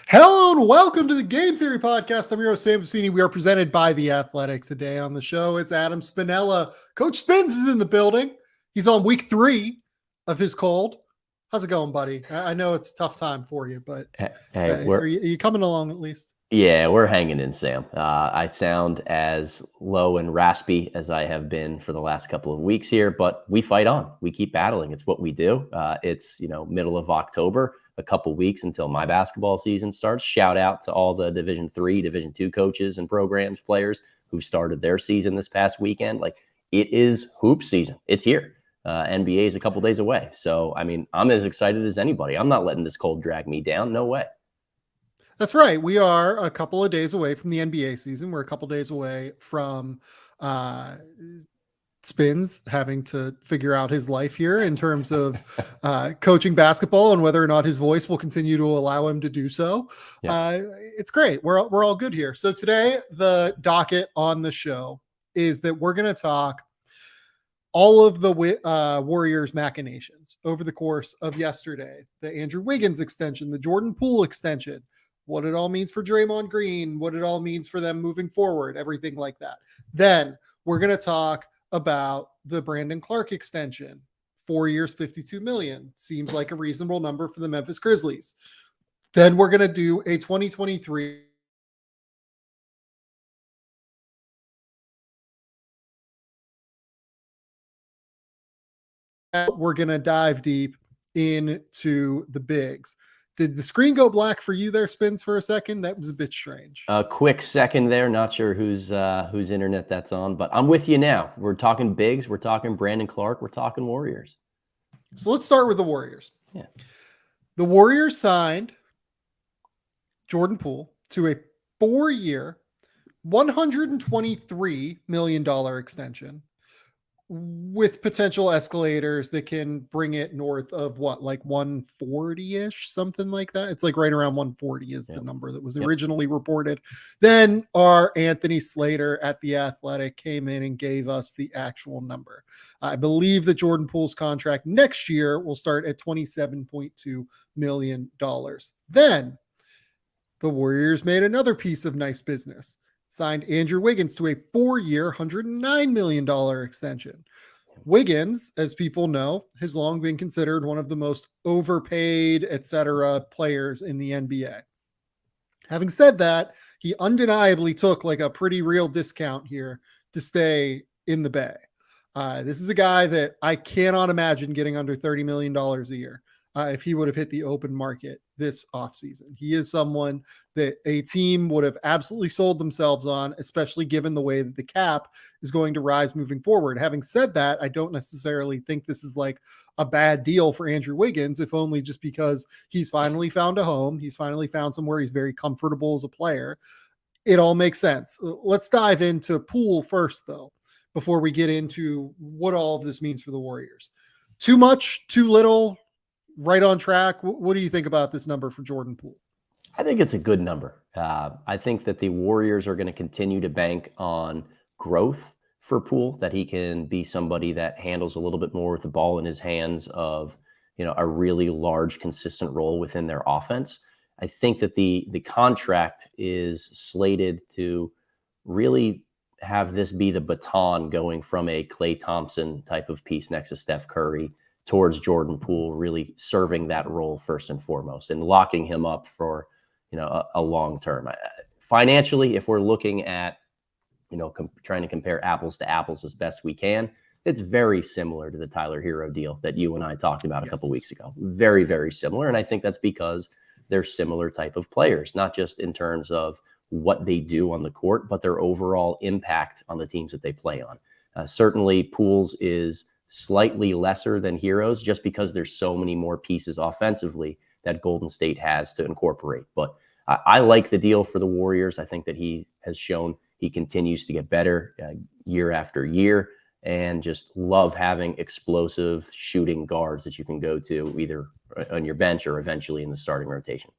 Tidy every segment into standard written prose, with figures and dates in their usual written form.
Hello and welcome to the Game Theory Podcast. I'm your host, Sam Vecini. We are presented by The Athletic. Today on the show, it's Adam Spinella. Coach Spins is in the building. He's on week 3 of his cold. How's it going, buddy? I know it's a tough time for you, but are you coming along at least? Yeah, we're hanging in, Sam. I sound as low and raspy as I have been for the last couple of weeks here, but we fight on. We keep battling. It's what we do. It's middle of October, a couple weeks until my basketball season starts. Shout out to all the Division III, Division II coaches and programs, players who started their season this past weekend. Like, it is hoop season. It's here. NBA is a couple days away. So, I mean, I'm as excited as anybody. I'm not letting this cold drag me down. No way. That's right. We are a couple of days away from the NBA season. We're a couple of days away from Spins having to figure out his life here in terms of coaching basketball and whether or not his voice will continue to allow him to do so. Yeah. It's great. We're all good here. So today, the docket on the show is that we're going to talk all of the Warriors machinations over the course of yesterday, the Andrew Wiggins extension, the Jordan Poole extension, what it all means for Draymond Green, what it all means for them moving forward, everything like that. Then we're going to talk about the Brandon Clarke extension, 4 years, $52 million. Seems like a reasonable number for the Memphis Grizzlies. Then we're going to do a 2023 we're going to dive deep into the bigs. Did the screen go black for you there, Spins, for a second? That was a bit strange. A quick second there. Not sure whose internet that's on, but I'm with you now. We're talking bigs. We're talking Brandon Clarke. We're talking Warriors. So let's start with the Warriors. Yeah. The Warriors signed Jordan Poole to a 4-year, $123 million extension with potential escalators that can bring it north of what, like 140-ish, something like that. It's like right around 140 is the number that was originally reported. Then our Anthony Slater at The Athletic came in and gave us the actual number. I believe that Jordan Poole's contract next year will start at $27.2 million. Then the Warriors made another piece of nice business. Signed Andrew Wiggins to a 4-year, $109 million extension. Wiggins, as people know, has long been considered one of the most overpaid, etc. players in the NBA. Having said that, he undeniably took like a pretty real discount here to stay in the Bay. This is a guy that I cannot imagine getting under $30 million a year. If he would have hit the open market this offseason. He is someone that a team would have absolutely sold themselves on, especially given the way that the cap is going to rise moving forward. Having said that, I don't necessarily think this is like a bad deal for Andrew Wiggins, if only just because he's finally found a home. He's finally found somewhere he's very comfortable as a player. It all makes sense. Let's dive into Poole first, though, before we get into what all of this means for the Warriors. Too much, too little, right on track. What do you think about this number for Jordan Poole? I think it's a good number. I think that the Warriors are going to continue to bank on growth for Poole, that he can be somebody that handles a little bit more with the ball in his hands of, a really large, consistent role within their offense. I think that the contract is slated to really have this be the baton going from a Klay Thompson type of piece next to Steph Curry towards Jordan Poole, really serving that role first and foremost and locking him up for, a long term. Financially, if we're looking at, trying to compare apples to apples as best we can, it's very similar to the Tyler Hero deal that you and I talked about a couple weeks ago. Very, very similar. And I think that's because they're similar type of players, not just in terms of what they do on the court, but their overall impact on the teams that they play on. Certainly, Poole's is slightly lesser than Hero's just because there's so many more pieces offensively that Golden State has to incorporate. But I like the deal for the Warriors. I think that he has shown he continues to get better year after year, and just love having explosive shooting guards that you can go to either on your bench or eventually in the starting rotation.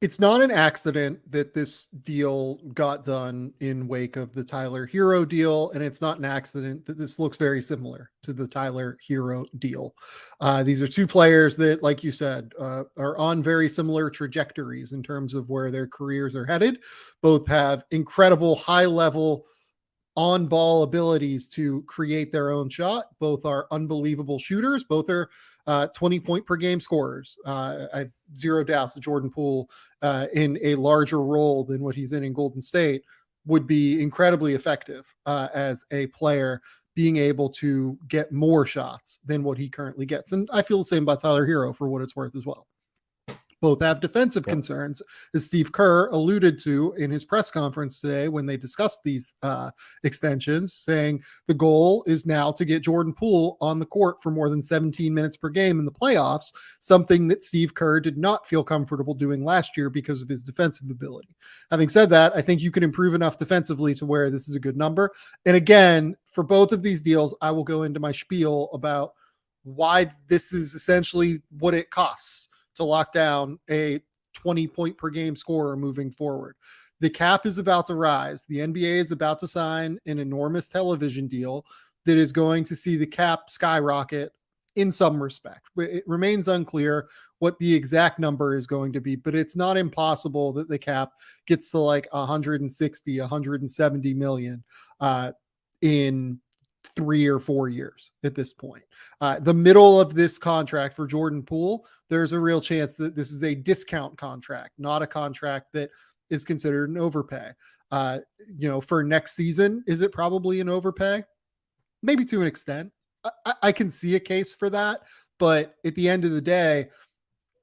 It's not an accident that this deal got done in wake of the Tyler Hero deal, and it's not an accident that this looks very similar to the Tyler Hero deal. These are two players that, like you said, are on very similar trajectories in terms of where their careers are headed. Both have incredible high-level on-ball abilities to create their own shot. Both are unbelievable shooters. Both are 20-point per game scorers. I have zero doubts that Jordan Poole, in a larger role than what he's in Golden State, would be incredibly effective as a player, being able to get more shots than what he currently gets. And I feel the same about Tyler Hero for what it's worth as well. Both have defensive concerns, as Steve Kerr alluded to in his press conference today when they discussed these extensions, saying the goal is now to get Jordan Poole on the court for more than 17 minutes per game in the playoffs, something that Steve Kerr did not feel comfortable doing last year because of his defensive ability. Having said that, I think you can improve enough defensively to where this is a good number. And again, for both of these deals, I will go into my spiel about why this is essentially what it costs to lock down a 20-point per game scorer moving forward. The cap is about to rise. The NBA is about to sign an enormous television deal that is going to see the cap skyrocket in some respect. It remains unclear what the exact number is going to be, but it's not impossible that the cap gets to like 160, 170 million in 3 or 4 years at this point. The middle of this contract for Jordan Poole, there's a real chance that this is a discount contract, not a contract that is considered an overpay. For next season, is it probably an overpay? Maybe to an extent. I can see a case for that, but at the end of the day,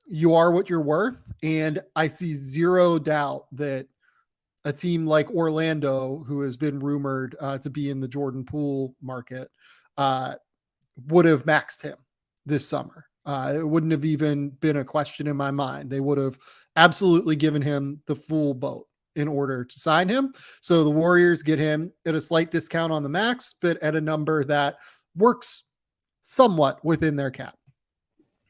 you are what you're worth. And I see zero doubt that a team like Orlando, who has been rumored to be in the Jordan Poole market, would have maxed him this summer. It wouldn't have even been a question in my mind. They would have absolutely given him the full boat in order to sign him. So the Warriors get him at a slight discount on the max, but at a number that works somewhat within their cap.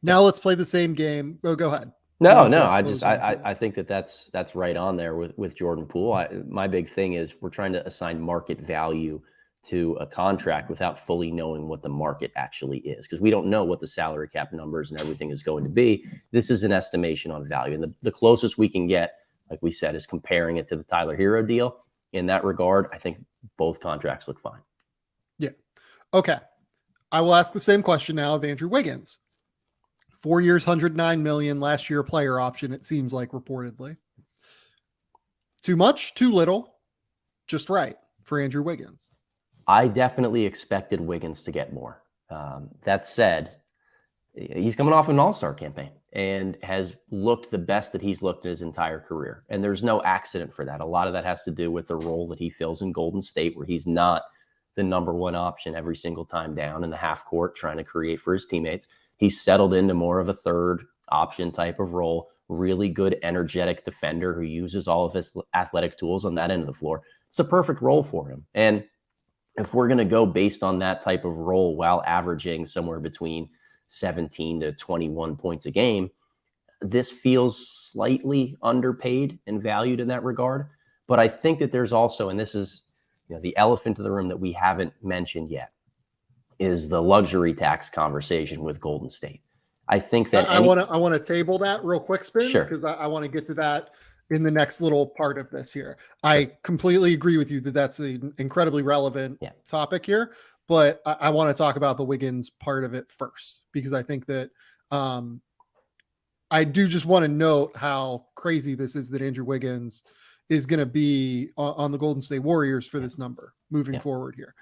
Now let's play the same game. Oh, go ahead. No. I think that's right on there with Jordan Poole. My big thing is we're trying to assign market value to a contract without fully knowing what the market actually is, because we don't know what the salary cap numbers and everything is going to be. This is an estimation on value, and the closest we can get, like we said, is comparing it to the Tyler Hero deal. In that regard, I think both contracts look fine. Yeah. Okay. I will ask the same question now of Andrew Wiggins. 4 years, $109 million. Last year, player option, it seems like, reportedly. Too much, too little, just right for Andrew Wiggins. I definitely expected Wiggins to get more. That said, he's coming off an all-star campaign and has looked the best that he's looked in his entire career. And there's no accident for that. A lot of that has to do with the role that he fills in Golden State, where he's not the number one option every single time down in the half court trying to create for his teammates. He's settled into more of a third option type of role, really good, energetic defender who uses all of his athletic tools on that end of the floor. It's a perfect role for him. And if we're going to go based on that type of role while averaging somewhere between 17 to 21 points a game, this feels slightly underpaid and valued in that regard. But I think that there's also, and this is the elephant in the room that we haven't mentioned yet, is the luxury tax conversation with Golden State. I think that I want to table that real quick, Spins, Sure. because I want to get to that in the next little part of this here. I completely agree with you that that's an incredibly relevant topic here, but I want to talk about the Wiggins part of it first, because I think that I do just want to note how crazy this is that Andrew Wiggins is going to be on the Golden State Warriors for this number moving forward here.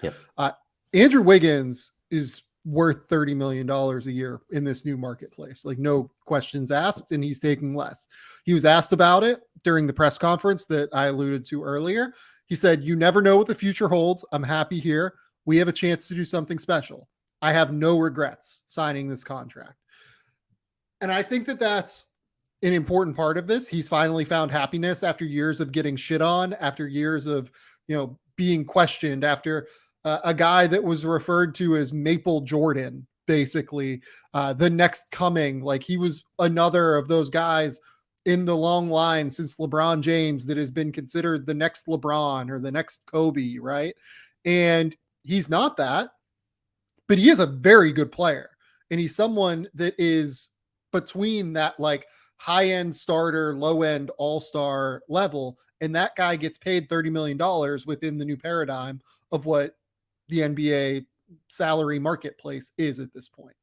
Andrew Wiggins is worth $30 million a year in this new marketplace. Like, no questions asked, and he's taking less. He was asked about it during the press conference that I alluded to earlier. He said, "You never know what the future holds. I'm happy here. We have a chance to do something special. I have no regrets signing this contract." And I think that that's an important part of this. He's finally found happiness after years of getting shit on, after years of, being questioned, after a guy that was referred to as Maple Jordan, basically, the next coming. Like, he was another of those guys in the long line since LeBron James that has been considered the next LeBron or the next Kobe, right? And he's not that, but he is a very good player. And he's someone that is between that like high-end starter, low-end all-star level. And that guy gets paid $30 million within the new paradigm of what the NBA salary marketplace is at this point.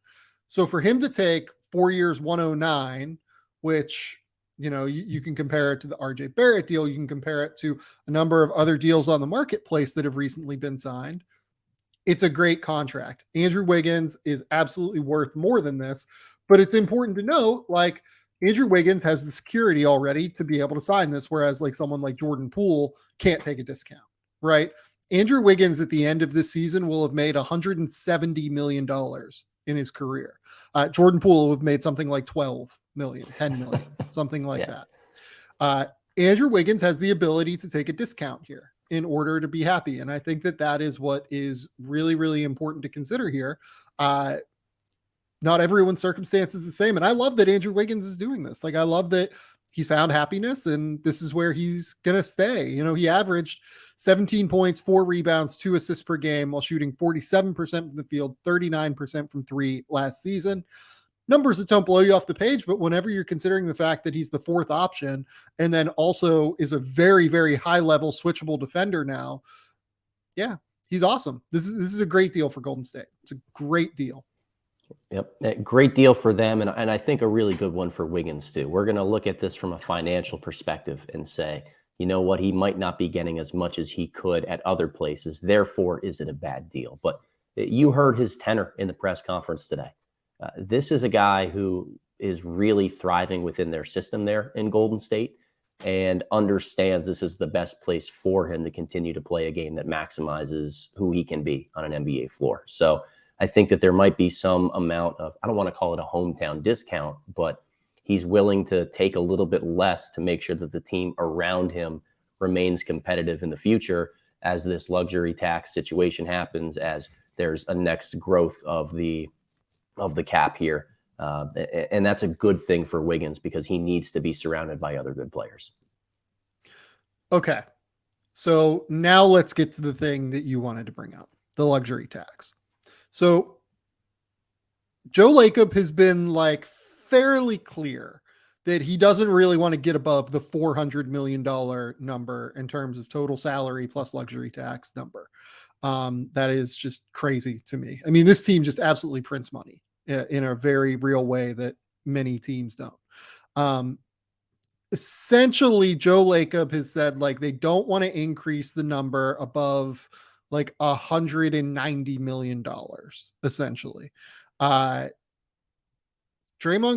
So for him to take 4 years, 109, which, you know, you can compare it to the RJ Barrett deal. You can compare it to a number of other deals on the marketplace that have recently been signed. It's a great contract. Andrew Wiggins is absolutely worth more than this, but it's important to note, like, Andrew Wiggins has the security already to be able to sign this, whereas like someone like Jordan Poole can't take a discount, right? Andrew Wiggins at the end of this season will have made $170 million in his career. Jordan Poole will have made something like 12 million, 10 million, something like that. Andrew Wiggins has the ability to take a discount here in order to be happy. And I think that that is what is really, really important to consider here. Not everyone's circumstance is the same. And I love that Andrew Wiggins is doing this. Like, I love that he's found happiness and this is where he's going to stay. You know, he averaged 17 points, 4 rebounds, 2 assists per game while shooting 47% from the field, 39% from 3 last season. Numbers that don't blow you off the page, but whenever you're considering the fact that he's the 4th option and then also is a very, very high level switchable defender now, yeah, he's awesome. This is a great deal for Golden State. It's a great deal. Yep. Great deal for them. And I think a really good one for Wiggins too. We're going to look at this from a financial perspective and say, you know what, he might not be getting as much as he could at other places. Therefore, is it a bad deal? But you heard his tenor in the press conference today. This is a guy who is really thriving within their system there in Golden State and understands this is the best place for him to continue to play a game that maximizes who he can be on an NBA floor. So I think that there might be some amount of, I don't want to call it a hometown discount, but he's willing to take a little bit less to make sure that the team around him remains competitive in the future as this luxury tax situation happens, as there's a next growth of the cap here. And that's a good thing for Wiggins because he needs to be surrounded by other good players. Okay. So now let's get to the thing that you wanted to bring up, the luxury tax. So Joe Lacob has been like fairly clear that he doesn't really want to get above the $400 million number in terms of total salary plus luxury tax number. That is just crazy to me. I mean, this team just absolutely prints money in a very real way that many teams don't. Essentially, Joe Lacob has said like they don't want to increase the number above like $190 million, essentially. Draymond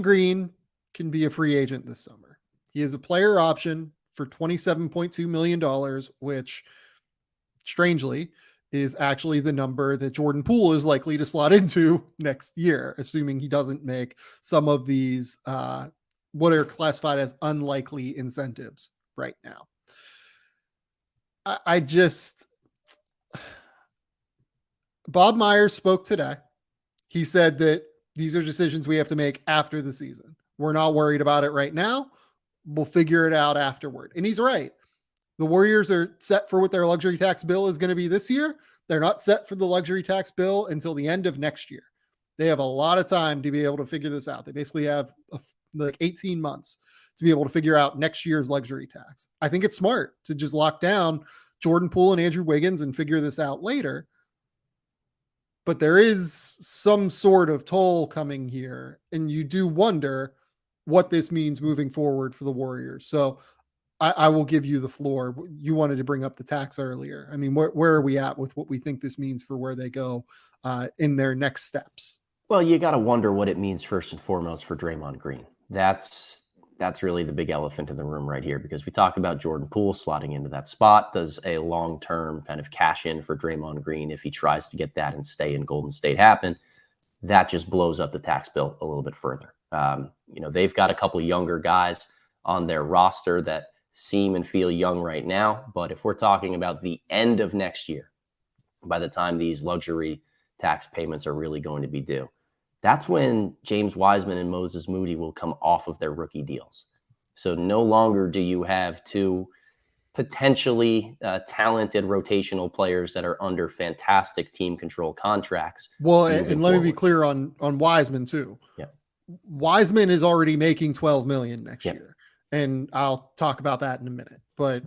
Green can be a free agent this summer. He has a player option for $27.2 million, which strangely is actually the number that Jordan Poole is likely to slot into next year, assuming he doesn't make some of these what are classified as unlikely incentives right now. I just, Bob Myers spoke today. He said that these are decisions we have to make after the season. We're not worried about it right now. We'll figure it out afterward. And he's right. The Warriors are set for what their luxury tax bill is going to be this year. They're not set for the luxury tax bill until the end of next year. They have a lot of time to be able to figure this out. They basically have like 18 months to be able to figure out next year's luxury tax. I think it's smart to just lock down Jordan Poole and Andrew Wiggins and figure this out later. But there is some sort of toll coming here, and you do wonder what this means moving forward for the Warriors. So I will give you the floor. You wanted to bring up the tax earlier. I mean, where are we at with what we think this means for where they go in their next steps? Well, you got to wonder what it means first and foremost for Draymond Green. That's really the big elephant in the room right here, because we talked about Jordan Poole slotting into that spot. Does a long-term kind of cash in for Draymond Green, if he tries to get that and stay in Golden State, happen? That just blows up the tax bill a little bit further. They've got a couple of younger guys on their roster that seem and feel young right now. But if we're talking about the end of next year, by the time these luxury tax payments are really going to be due, that's when James Wiseman and Moses Moody will come off of their rookie deals. So no longer do you have two potentially talented rotational players that are under fantastic team control contracts. Well, moving and let me be forward. clear on Wiseman too. Yeah. Wiseman is already making 12 million next Yeah. year. And I'll talk about that in a minute. But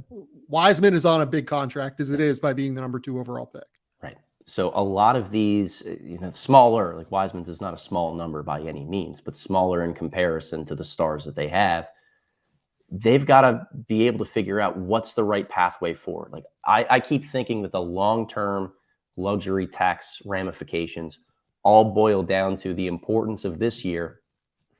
Wiseman is on a big contract as it is by being the number 2 overall pick. Right. So a lot of these, smaller, like Wiseman's is not a small number by any means, but smaller in comparison to the stars that they have. They've got to be able to figure out what's the right pathway forward. Like I keep thinking that the long-term luxury tax ramifications all boil down to the importance of this year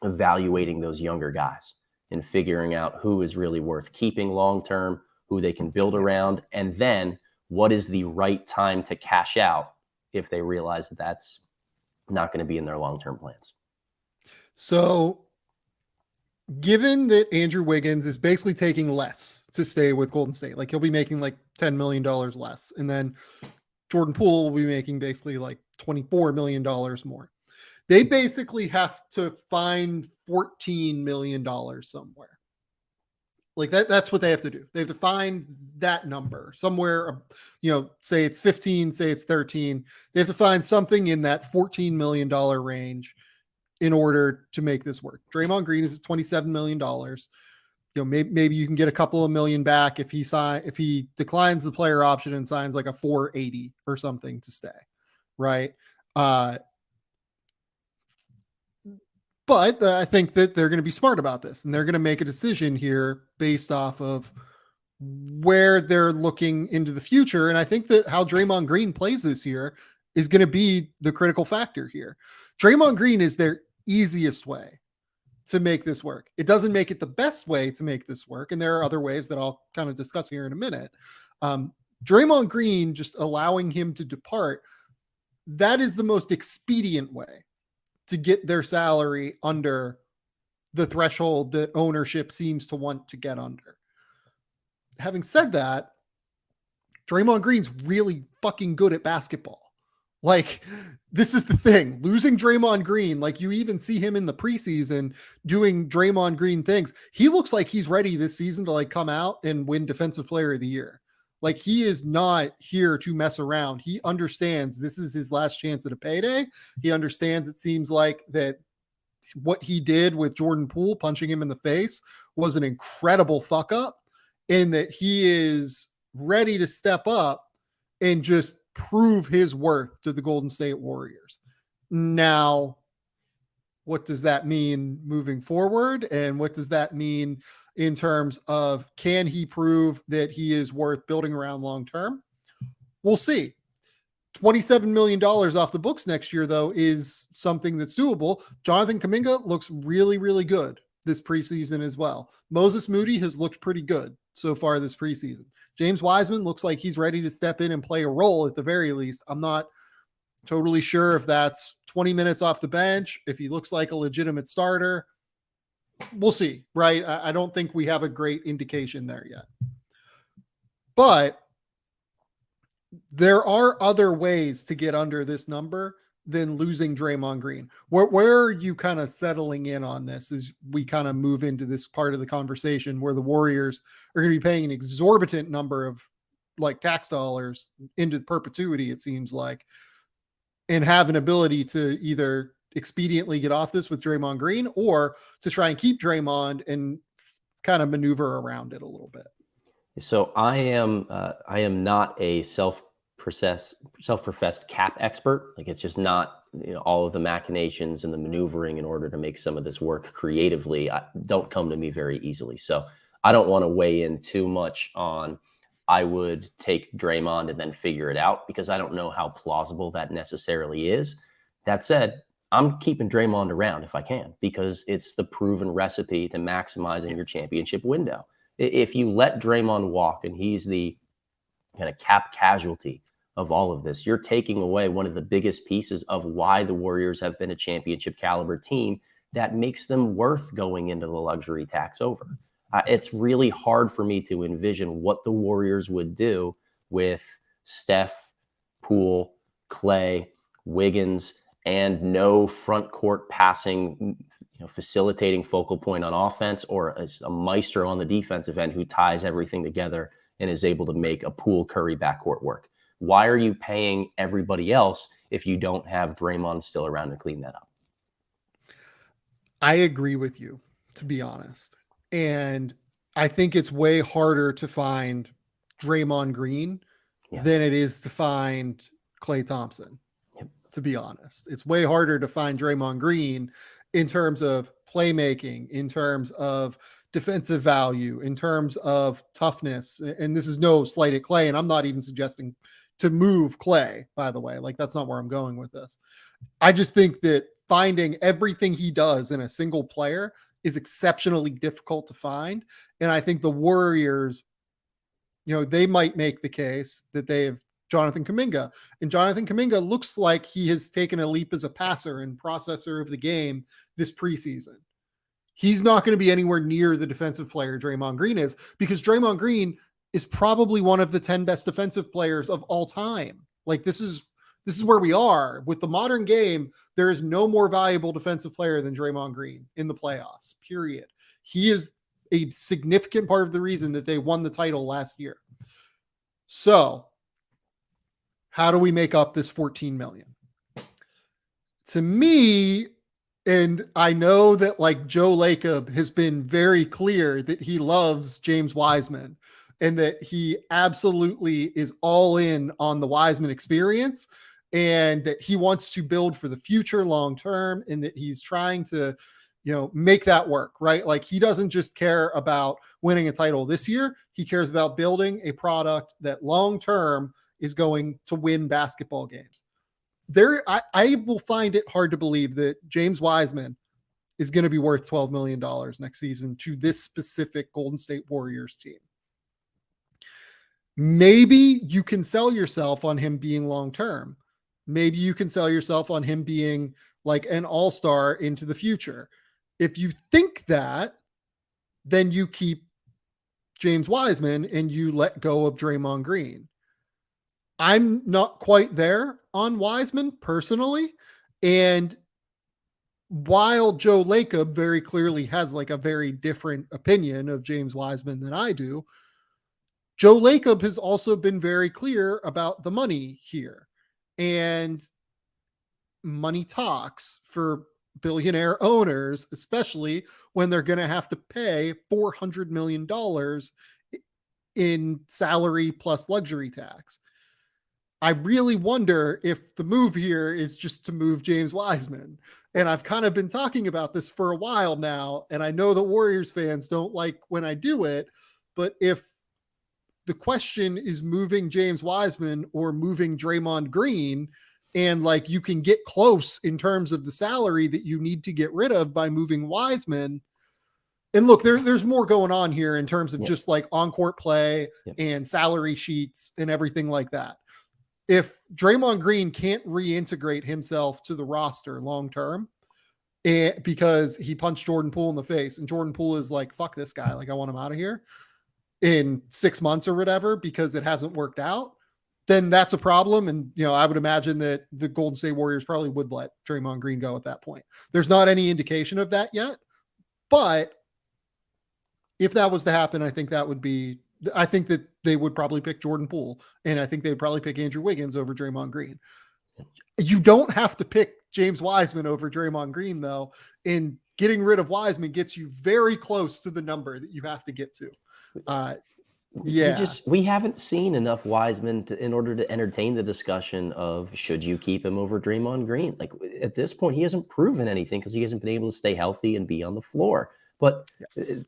evaluating those younger guys and figuring out who is really worth keeping long-term, who they can build around, and then what is the right time to cash out if they realize that that's not going to be in their long-term plans. So given that Andrew Wiggins is basically taking less to stay with Golden State, like he'll be making like $10 million less. And then Jordan Poole will be making basically like $24 million more. They basically have to find $14 million somewhere. Like that's what they have to do. They have to find that number somewhere, say it's 15, say it's 13. They have to find something in that $14 million range in order to make this work. Draymond Green is $27 million. Maybe you can get a couple of million back if he declines the player option and signs like a 480 or something to stay. Right. But I think that they're going to be smart about this and they're going to make a decision here based off of where they're looking into the future. And I think that how Draymond Green plays this year is going to be the critical factor here. Draymond Green is their easiest way to make this work. It doesn't make it the best way to make this work. And there are other ways that I'll kind of discuss here in a minute. Draymond Green, just allowing him to depart, that is the most expedient way to get their salary under the threshold that ownership seems to want to get under. Having said that, Draymond Green's really fucking good at basketball. Like, this is the thing. Losing Draymond Green, like you even see him in the preseason doing Draymond Green things. He looks like he's ready this season to like come out and win Defensive Player of the Year. Like, he is not here to mess around. He understands this is his last chance at a payday. He understands, it seems like, that what he did with Jordan Poole, punching him in the face, was an incredible fuck up, and that he is ready to step up and just prove his worth to the Golden State Warriors. Now, what does that mean moving forward? And what does that mean in terms of, can he prove that he is worth building around long-term? We'll see. $27 million off the books next year, though, is something that's doable. Jonathan Kuminga looks really, really good this preseason as well. Moses Moody has looked pretty good so far this preseason. James Wiseman looks like he's ready to step in and play a role at the very least. I'm not totally sure if that's 20 minutes off the bench, if he looks like a legitimate starter. We'll see, right? I don't think we have a great indication there yet. But there are other ways to get under this number than losing Draymond Green. Where are you kind of settling in on this as we kind of move into this part of the conversation where the Warriors are going to be paying an exorbitant number of like tax dollars into perpetuity, it seems like, and have an ability to either expediently get off this with Draymond Green or to try and keep Draymond and kind of maneuver around it a little bit? So I am not a self-professed cap expert. Like, it's just not, all of the machinations and the maneuvering in order to make some of this work creatively don't come to me very easily. So I don't want to weigh in too much on, I would take Draymond and then figure it out, because I don't know how plausible that necessarily is. That said, I'm keeping Draymond around if I can, because it's the proven recipe to maximizing your championship window. If you let Draymond walk and he's the kind of cap casualty of all of this, you're taking away one of the biggest pieces of why the Warriors have been a championship caliber team that makes them worth going into the luxury tax over. It's really hard for me to envision what the Warriors would do with Steph, Poole, Clay, Wiggins, and no front court passing facilitating focal point on offense, or a maestro on the defensive end who ties everything together and is able to make a Poole Curry backcourt work. Why are you paying everybody else if you don't have Draymond still around to clean that up? I agree with you, to be honest. And I think it's way harder to find Draymond Green than it is to find Klay Thompson. Yep. To be honest, it's way harder to find Draymond Green in terms of playmaking, in terms of defensive value, in terms of toughness. And this is no slight at Klay. And I'm not even suggesting to move Klay, by the way. Like, that's not where I'm going with this. I just think that finding everything he does in a single player is exceptionally difficult to find. And I think the Warriors, they might make the case that they have Jonathan Kuminga, and Jonathan Kuminga looks like he has taken a leap as a passer and processor of the game this preseason. He's not going to be anywhere near the defensive player Draymond Green is, because Draymond Green is probably one of the 10 best defensive players of all time. Like, this is where we are with the modern game. There is no more valuable defensive player than Draymond Green in the playoffs, period. He is a significant part of the reason that they won the title last year. So how do we make up this $14 million? To me, and I know that like Joe Lacob has been very clear that he loves James Wiseman and that he absolutely is all in on the Wiseman experience, and that he wants to build for the future long term, and that he's trying to, make that work, right? Like, he doesn't just care about winning a title this year. He cares about building a product that long term is going to win basketball games. I will find it hard to believe that James Wiseman is going to be worth $12 million next season to this specific Golden State Warriors team. Maybe you can sell yourself on him being long-term. Maybe you can sell yourself on him being like an all-star into the future. If you think that, then you keep James Wiseman and you let go of Draymond Green. I'm not quite there on Wiseman personally. And while Joe Lacob very clearly has like a very different opinion of James Wiseman than I do, Joe Lacob has also been very clear about the money here. And money talks for billionaire owners, especially when they're going to have to pay $400 million in salary plus luxury tax. I really wonder if the move here is just to move James Wiseman. And I've kind of been talking about this for a while now, and I know the Warriors fans don't like when I do it, but if the question is moving James Wiseman or moving Draymond Green, and like you can get close in terms of the salary that you need to get rid of by moving Wiseman. And look, there's more going on here in terms of just like on-court play and salary sheets and everything like that. If Draymond Green can't reintegrate himself to the roster long-term because he punched Jordan Poole in the face, and Jordan Poole is like, fuck this guy, like I want him out of here in 6 months or whatever, because it hasn't worked out, then that's a problem. And, I would imagine that the Golden State Warriors probably would let Draymond Green go at that point. There's not any indication of that yet, but if that was to happen, I think that they would probably pick Jordan Poole, and I think they'd probably pick Andrew Wiggins over Draymond Green. You don't have to pick James Wiseman over Draymond Green, though, and getting rid of Wiseman gets you very close to the number that you have to get to. We haven't seen enough Wiseman in order to entertain the discussion of should you keep him over Draymond Green. Like, at this point, he hasn't proven anything because he hasn't been able to stay healthy and be on the floor. But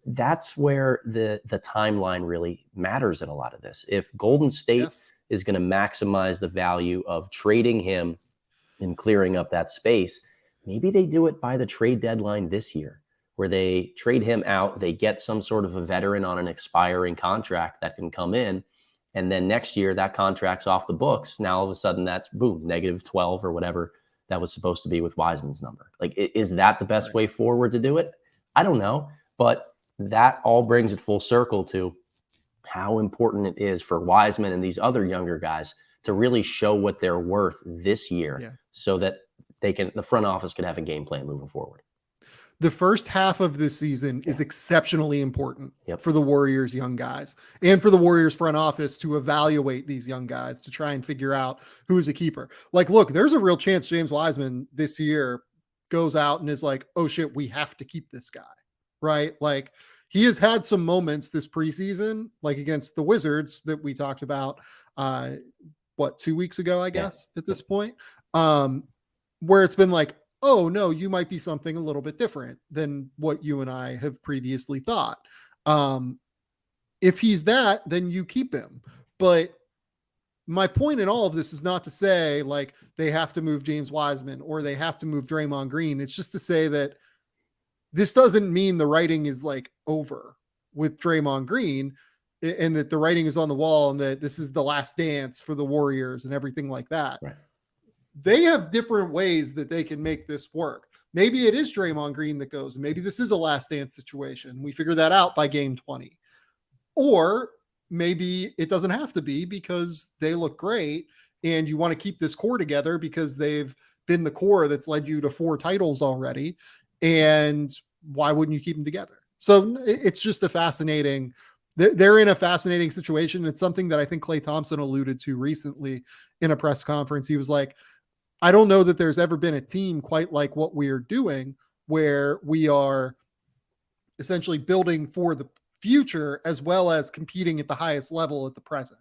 that's where the timeline really matters in a lot of this. If Golden State is going to maximize the value of trading him and clearing up that space, maybe they do it by the trade deadline this year, where they trade him out, they get some sort of a veteran on an expiring contract that can come in, and then next year that contract's off the books. Now all of a sudden that's boom, -12 or whatever that was supposed to be with Wiseman's number. Like, is that the best way forward to do it? I don't know, but that all brings it full circle to how important it is for Wiseman and these other younger guys to really show what they're worth this year, so that the front office can have a game plan moving forward. the first half of this season is exceptionally important Yep. for the Warriors young guys and for the Warriors front office to evaluate these young guys to try and figure out who's a keeper. Like, look, there's a real chance James Wiseman this year goes out and is like, oh shit, we have to keep this guy, right? Like, he has had some moments this preseason, like against the Wizards that we talked about, 2 weeks ago, I guess, at this point, where it's been like, oh no, you might be something a little bit different than what you and I have previously thought. If he's that, then you keep him. But my point in all of this is not to say like they have to move James Wiseman or they have to move Draymond Green. It's just to say that this doesn't mean the writing is like over with Draymond Green and that the writing is on the wall and that this is the last dance for the Warriors and everything like that. Right. They have different ways that they can make this work. Maybe it is Draymond Green that goes, and maybe this is a last dance situation. We figure that out by game 20. Or maybe it doesn't have to be because they look great and you want to keep this core together because they've been the core that's led you to 4 titles already. And why wouldn't you keep them together? So it's just they're in a fascinating situation. It's something that I think Klay Thompson alluded to recently in a press conference. He was like, I don't know that there's ever been a team quite like what we are doing, where we are essentially building for the future as well as competing at the highest level at the present.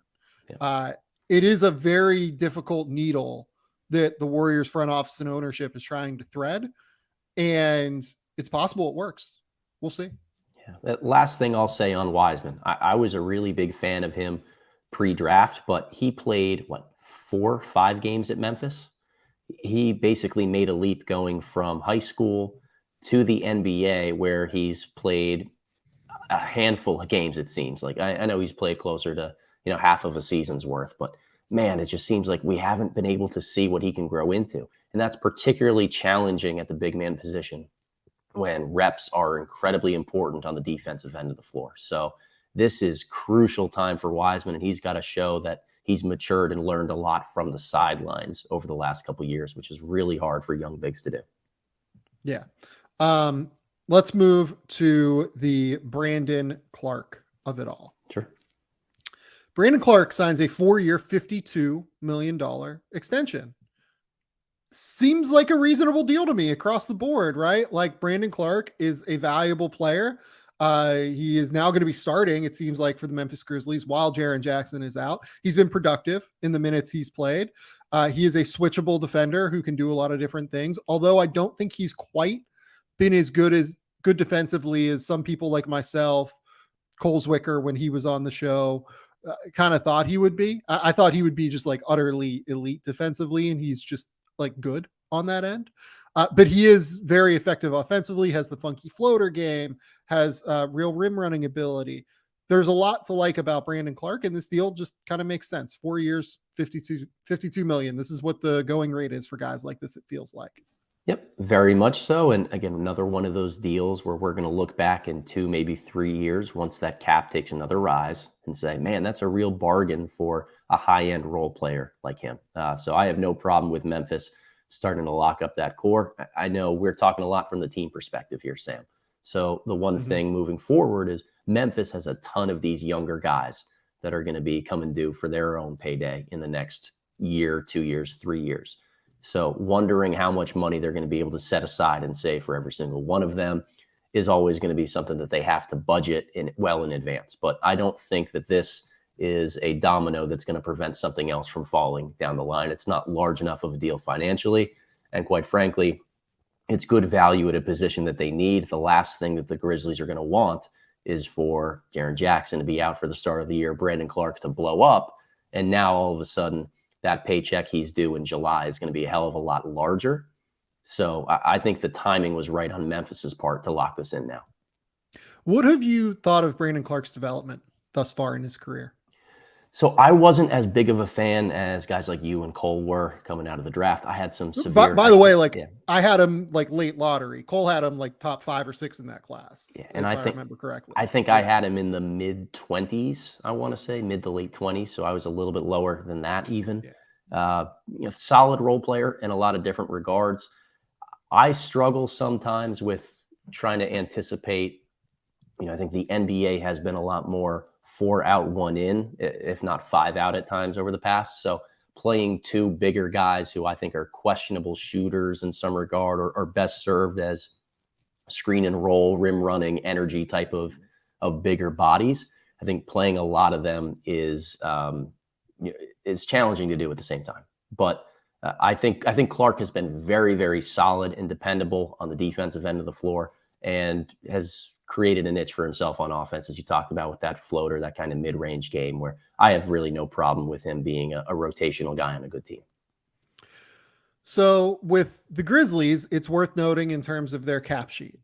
Yeah. It is a very difficult needle that the Warriors front office and ownership is trying to thread, and it's possible it works. We'll see. Yeah. Last thing I'll say on Wiseman, I was a really big fan of him pre-draft, but he played 4 or 5 games at Memphis. He basically made a leap going from high school to the NBA, where he's played a handful of games. It seems like I know he's played closer to half of a season's worth, but man, it just seems like we haven't been able to see what he can grow into, and that's particularly challenging at the big man position when reps are incredibly important on the defensive end of the floor. So this is crucial time for Wiseman, and he's got to show that he's matured and learned a lot from the sidelines over the last couple of years, which is really hard for young bigs to do. Yeah. Let's move to the Brandon Clarke of it all. Sure. Brandon Clarke signs a 4-year, $52 million extension. Seems like a reasonable deal to me across the board, right? Like, Brandon Clarke is a valuable player. He is now going to be starting, it seems like, for the Memphis Grizzlies while Jaren Jackson is out. He's been productive in the minutes he's played. He is a switchable defender who can do a lot of different things, although I don't think he's quite been as good defensively as some people like myself, Cole Zwicker, when he was on the show, kind of thought he would be. I thought he would be just like utterly elite defensively, and he's just like good on that end. But he is very effective offensively, has the funky floater game, has real rim running ability. There's a lot to like about Brandon Clarke, and this deal just kind of makes sense. 4 years, 52 million. This is what the going rate is for guys like this, it feels like. Yep, very much so. And again, another one of those deals where we're going to look back in 2, maybe 3 years once that cap takes another rise and say, man, that's a real bargain for a high-end role player like him. So I have no problem with Memphis starting to lock up that core. I know we're talking a lot from the team perspective here, Sam. So the one thing moving forward is Memphis has a ton of these younger guys that are going to be coming due for their own payday in the next year, 2 years, 3 years. So wondering how much money they're going to be able to set aside and save for every single one of them is always going to be something that they have to budget well in advance. But I don't think that this is a domino that's going to prevent something else from falling down the line. It's not large enough of a deal financially. And quite frankly, it's good value at a position that they need. The last thing that the Grizzlies are going to want is for Jaren Jackson to be out for the start of the year, Brandon Clarke to blow up, and now all of a sudden that paycheck he's due in July is going to be a hell of a lot larger. So I think the timing was right on Memphis's part to lock this in now. What have you thought of Brandon Clarke's development thus far in his career? So I wasn't as big of a fan as guys like you and Cole were coming out of the draft. I had some severe. By the way, I had him like late lottery. Cole had him like top 5 or 6 in that class. Yeah, and I remember correctly. I think I had him in the mid 20s. I want to say mid to late 20s. So I was a little bit lower than that even. Yeah. Solid role player in a lot of different regards. I struggle sometimes with trying to anticipate, I think the NBA has been a lot more 4 out, 1 in, if not 5 out at times over the past. So playing two bigger guys who I think are questionable shooters in some regard, or best served as screen and roll, rim running, energy type of bigger bodies. I think playing a lot of them is challenging to do at the same time. But I think Clarke has been very, very solid and dependable on the defensive end of the floor, and has created a niche for himself on offense, as you talked about, with that floater, that kind of mid-range game, where I have really no problem with him being a rotational guy on a good team. So with the Grizzlies, it's worth noting in terms of their cap sheet,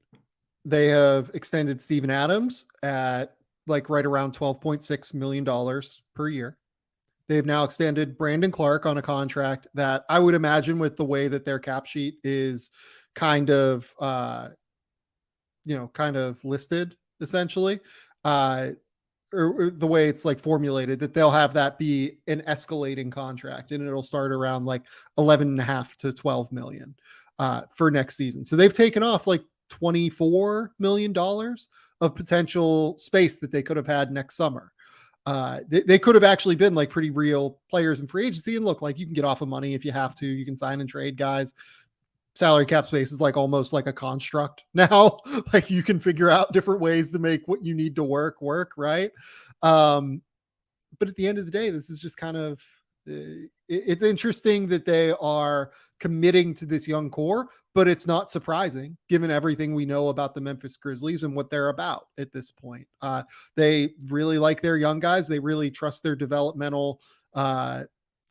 they have extended Steven Adams at like right around $12.6 million per year. They've now extended Brandon Clarke on a contract that I would imagine, with the way that their cap sheet is kind of listed essentially, or the way it's like formulated, that they'll have that be an escalating contract, and it'll start around like 11.5 to 12 million for next season. So they've taken off like $24 million of potential space that they could have had next summer. They could have actually been like pretty real players in free agency, and look, like, you can get off of money if you have to, you can sign and trade guys. Salary cap space is like almost like a construct now. Like, you can figure out different ways to make what you need to work, right? But at the end of the day, this is just kind of, it's interesting that they are committing to this young core, but it's not surprising given everything we know about the Memphis Grizzlies and what they're about at this point. They really like their young guys. They really trust their developmental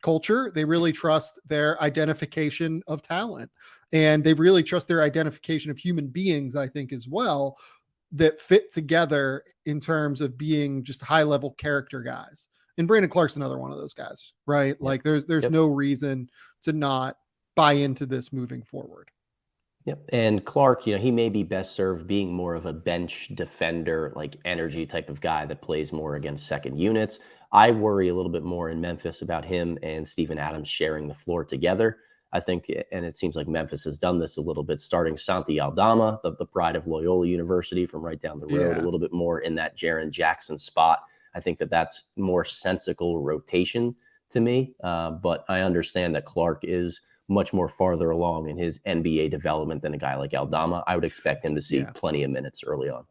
culture. They really trust their identification of talent, and they really trust their identification of human beings, I think, as well, that fit together in terms of being just high level character guys. And Brandon Clarke's another one of those guys, right? Yep. Like, there's no reason to not buy into this moving forward. Yep. And Clarke, he may be best served being more of a bench defender, like energy type of guy that plays more against second units. I worry a little bit more in Memphis about him and Steven Adams sharing the floor together. I think, and it seems like Memphis has done this a little bit, starting Santi Aldama, the pride of Loyola University, from right down the road, a little bit more in that Jaren Jackson spot. I think that's more sensical rotation to me. But I understand that Clarke is much more farther along in his NBA development than a guy like Aldama. I would expect him to see plenty of minutes early on.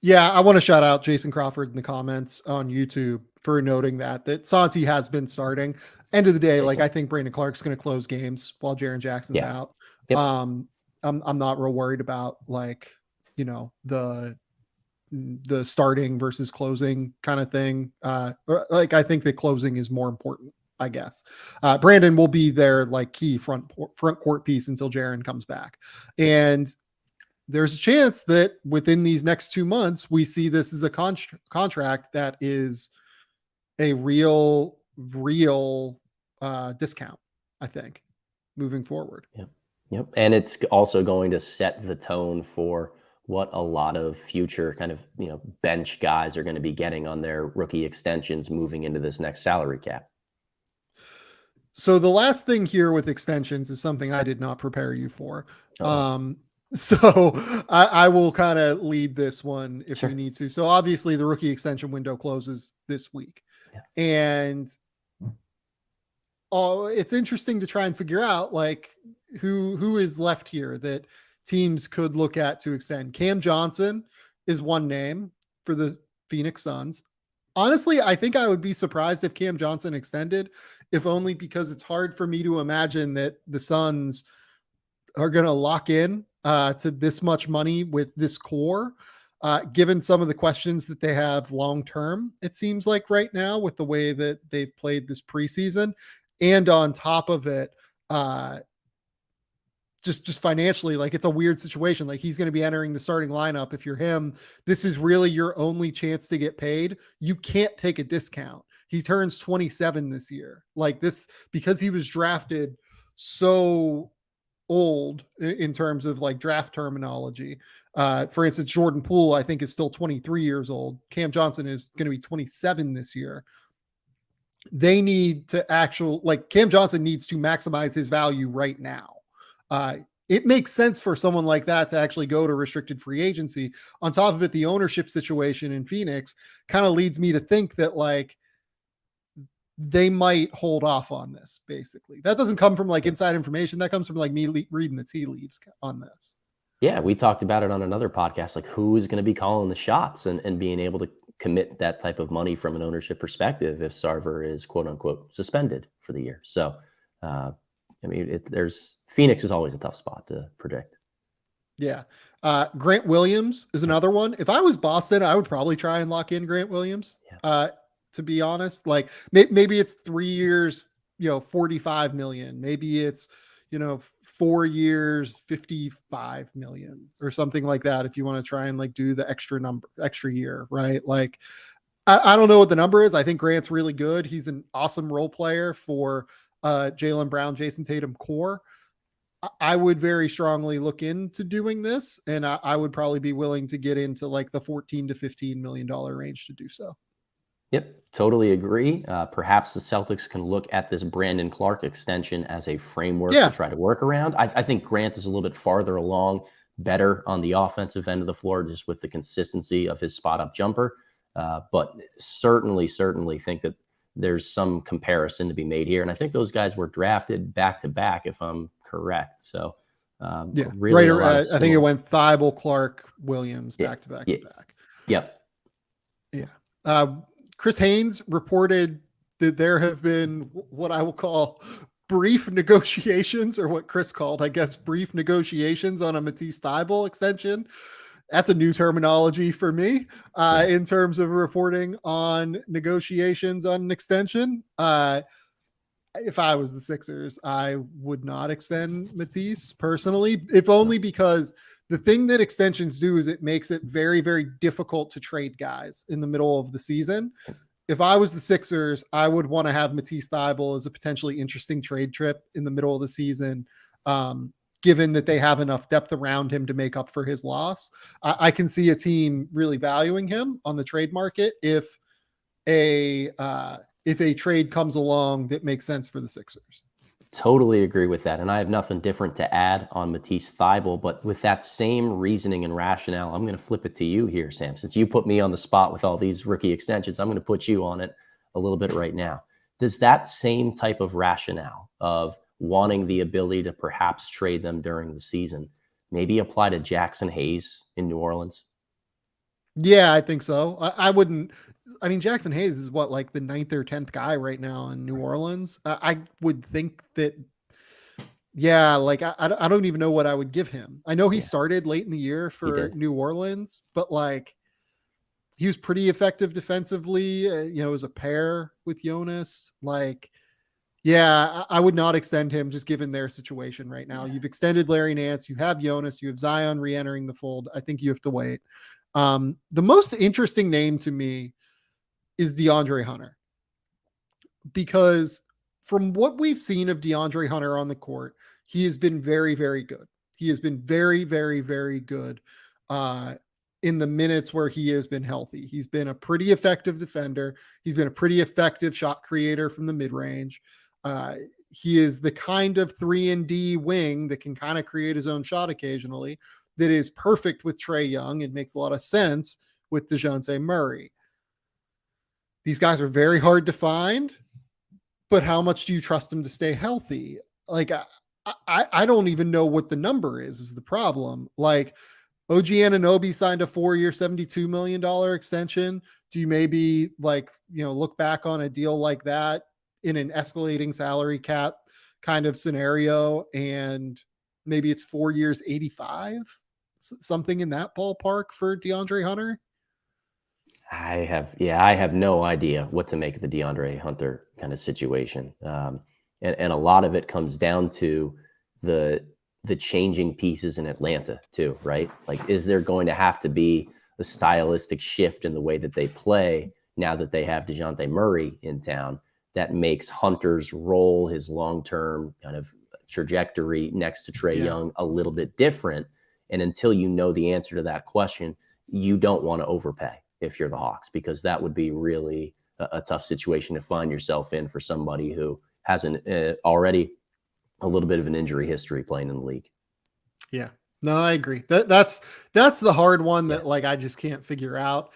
Yeah, I want to shout out Jason Crawford in the comments on YouTube for noting that Santi has been starting. End of the day, like, I think Brandon Clarke's going to close games while Jaren Jackson's out. Yep. I'm not real worried about, like, the starting versus closing kind of thing. Like, I think that closing is more important, I guess. Brandon will be their like key front court piece until Jaren comes back. And there's a chance that within these next 2 months, we see this as a contract that is a real discount, I think, moving forward. Yep. And it's also going to set the tone for what a lot of future kind of, bench guys are going to be getting on their rookie extensions moving into this next salary cap. So the last thing here with extensions is something I did not prepare you for. So I will kind of lead this one if we need to. So obviously the rookie extension window closes this week. And it's interesting to try and figure out, like, who is left here that teams could look at to extend. Cam Johnson is one name for the Phoenix Suns. Honestly, I think I would be surprised if Cam Johnson extended, if only because it's hard for me to imagine that the Suns are going to lock in to this much money with this core, given some of the questions that they have long-term, it seems like right now, with the way that they've played this preseason. And on top of it, just financially, like, it's a weird situation. Like, he's going to be entering the starting lineup. If you're him, this is really your only chance to get paid. You can't take a discount. He turns 27 this year. Like, this, because he was drafted so old in terms of like draft terminology. For instance, Jordan Poole, I think, is still 23 years old. Cam Johnson is going to be 27 this year. They need to Cam Johnson needs to maximize his value right now. it makes sense for someone like that to actually go to restricted free agency. On top of it, the ownership situation in Phoenix kind of leads me to think that like they might hold off on this. Basically, that doesn't come from like inside information. That comes from like me reading the tea leaves on this. Yeah, we talked about it on another podcast, like who is going to be calling the shots and being able to commit that type of money from an ownership perspective if Sarver is quote unquote suspended for the year. So, I mean, there's Phoenix is always a tough spot to predict. Yeah. Grant Williams is another one. If I was Boston, I would probably try and lock in Grant Williams. Yeah. To be honest, like maybe it's 3 years, 45 million. Maybe it's, 4 years, 55 million or something like that. If you want to try and like do the extra year, right? Like, I don't know what the number is. I think Grant's really good. He's an awesome role player for Jaylen Brown, Jason Tatum core. I would very strongly look into doing this, and I would probably be willing to get into like the $14 to $15 million range to do so. Yep, totally agree. Perhaps the Celtics can look at this Brandon Clarke extension as a framework to try to work around. I think Grant is a little bit farther along, better on the offensive end of the floor, just with the consistency of his spot-up jumper. But certainly think that there's some comparison to be made here. And I think those guys were drafted back-to-back, if I'm correct. So, really right. I think it went Thibault, Clarke, Williams, back-to-back. Yep. Yeah. Chris Haynes reported that there have been what I will call brief negotiations, or what Chris called, I guess, brief negotiations on a Matisse Thybulle extension. That's a new terminology for me in terms of reporting on negotiations on an extension. If I was the Sixers, I would not extend Matisse personally, if only because the thing that extensions do is it makes it very, very difficult to trade guys in the middle of the season. If I was the Sixers, I would want to have Matisse Thybulle as a potentially interesting trade trip in the middle of the season, given that they have enough depth around him to make up for his loss. I can see a team really valuing him on the trade market if a trade comes along that makes sense for the Sixers. Totally agree with that. And I have nothing different to add on Matisse Thybulle, but with that same reasoning and rationale, I'm going to flip it to you here, Sam. Since you put me on the spot with all these rookie extensions, I'm going to put you on it a little bit right now. Does that same type of rationale of wanting the ability to perhaps trade them during the season maybe apply to Jackson Hayes in New Orleans? Yeah, I think so. I mean, Jackson Hayes is what, like the 9th or 10th guy right now in New Orleans. I would think that, like I don't even know what I would give him. I know he started late in the year for New Orleans, but like he was pretty effective defensively, as a pair with Jonas. Like, I would not extend him just given their situation right now. You've extended Larry Nance, you have Jonas, you have Zion re-entering the fold. I think you have to wait. The most interesting name to me is DeAndre Hunter, because from what we've seen of DeAndre Hunter on the court, he has been very, very good. He has been very, very, very good in the minutes where he has been healthy. He's been a pretty effective defender. He's been a pretty effective shot creator from the mid-range. He is the kind of 3-and-D wing that can kind of create his own shot occasionally, that is perfect with Trae Young and makes a lot of sense with DeJounte Murray. These guys are very hard to find, but how much do you trust them to stay healthy? Like, I don't even know what the number is the problem. Like, OG Anunoby signed a 4-year, $72 million extension. Do you maybe look back on a deal like that in an escalating salary cap kind of scenario, and maybe it's 4 years, 85, something in that ballpark for DeAndre Hunter? I have no idea what to make of the DeAndre Hunter kind of situation. And a lot of it comes down to the changing pieces in Atlanta too, right? Like, is there going to have to be a stylistic shift in the way that they play now that they have DeJounte Murray in town that makes Hunter's role, his long-term kind of trajectory next to Trae Young a little bit different? And until you know the answer to that question, you don't want to overpay if you're the Hawks, because that would be really a tough situation to find yourself in for somebody who has already a little bit of an injury history playing in the league. Yeah. No, I agree. That's the hard one that Yeah. like I just can't figure out.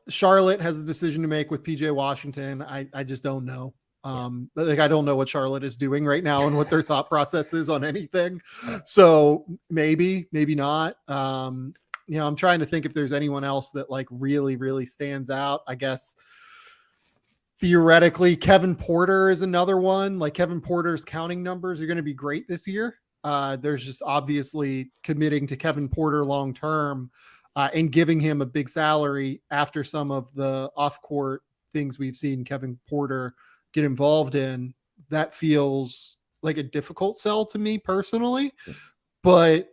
Charlotte has a decision to make with PJ Washington. I just don't know. Like I don't know what Charlotte is doing right now and what their thought process is on anything. So maybe not. I'm trying to think if there's anyone else that like really, really stands out. I guess theoretically, Kevin Porter is another one. Like Kevin Porter's counting numbers are going to be great this year. There's just obviously committing to Kevin Porter long term and giving him a big salary after some of the off court things we've seen Kevin Porter get involved in. That feels like a difficult sell to me personally, but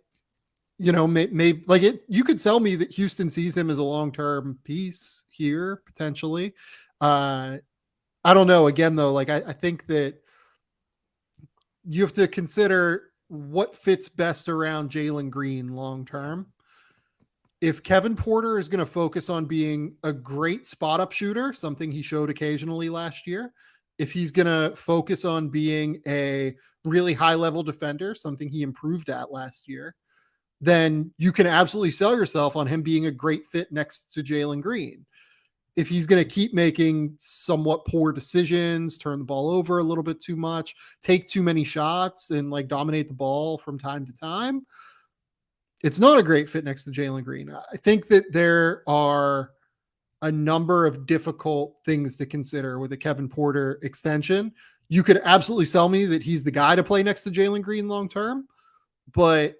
maybe like it, you could sell me that Houston sees him as a long term piece here potentially. I don't know. Again, though, like I think that you have to consider what fits best around Jalen Green long term. If Kevin Porter is going to focus on being a great spot up shooter, something he showed occasionally last year, if he's going to focus on being a really high level defender, something he improved at last year, then you can absolutely sell yourself on him being a great fit next to Jalen Green. If he's going to keep making somewhat poor decisions, turn the ball over a little bit too much, take too many shots, and like dominate the ball from time to time, it's not a great fit next to Jalen Green. I think that there are a number of difficult things to consider with a Kevin Porter extension. You could absolutely sell me that he's the guy to play next to Jalen Green long term, but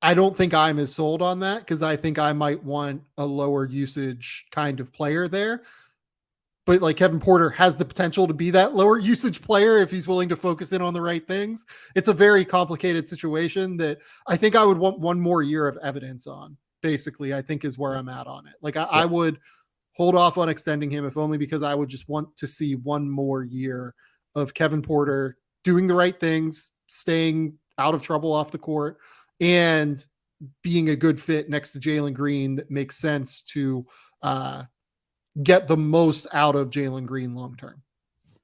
I don't think I'm as sold on that because I think I might want a lower usage kind of player there. But like Kevin Porter has the potential to be that lower usage player if he's willing to focus in on the right things. It's a very complicated situation that I think I would want one more year of evidence on, basically, I think is where I'm at on it. Like I would hold off on extending him if only because I would just want to see one more year of Kevin Porter doing the right things, staying out of trouble off the court, and being a good fit next to Jalen Green that makes sense to get the most out of Jalen Green long term.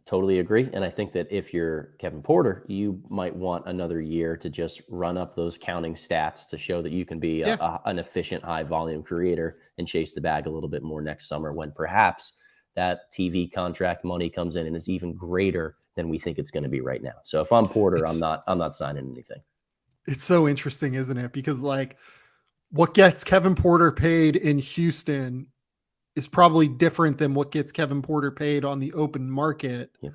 Totally agree. And I think that if you're Kevin Porter, you might want another year to just run up those counting stats to show that you can be an efficient, high volume creator and chase the bag a little bit more next summer when perhaps that TV contract money comes in and is even greater than we think it's going to be right now. So if I'm Porter, I'm not signing anything. It's so interesting, isn't it? Because like what gets Kevin Porter paid in Houston is probably different than what gets Kevin Porter paid on the open market. Yeah.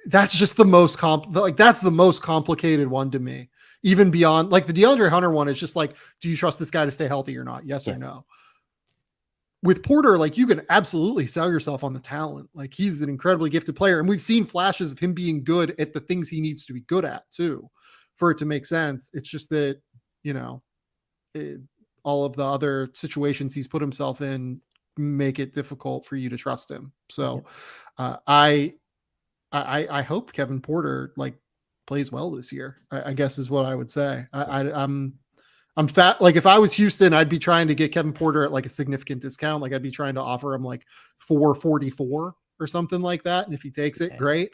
That's just the most that's the most complicated one to me. Even beyond like the DeAndre Hunter one is just like, do you trust this guy to stay healthy or not? Yes or no. With Porter, like you can absolutely sell yourself on the talent. Like he's an incredibly gifted player. And we've seen flashes of him being good at the things he needs to be good at too, for it to make sense. It's just that, all of the other situations he's put himself in make it difficult for you to trust him. So I hope Kevin Porter like plays well this year, I guess is what I would say. I'm fat. Like if I was Houston, I'd be trying to get Kevin Porter at like a significant discount. Like I'd be trying to offer him like 444 or something like that. And if he takes it, great.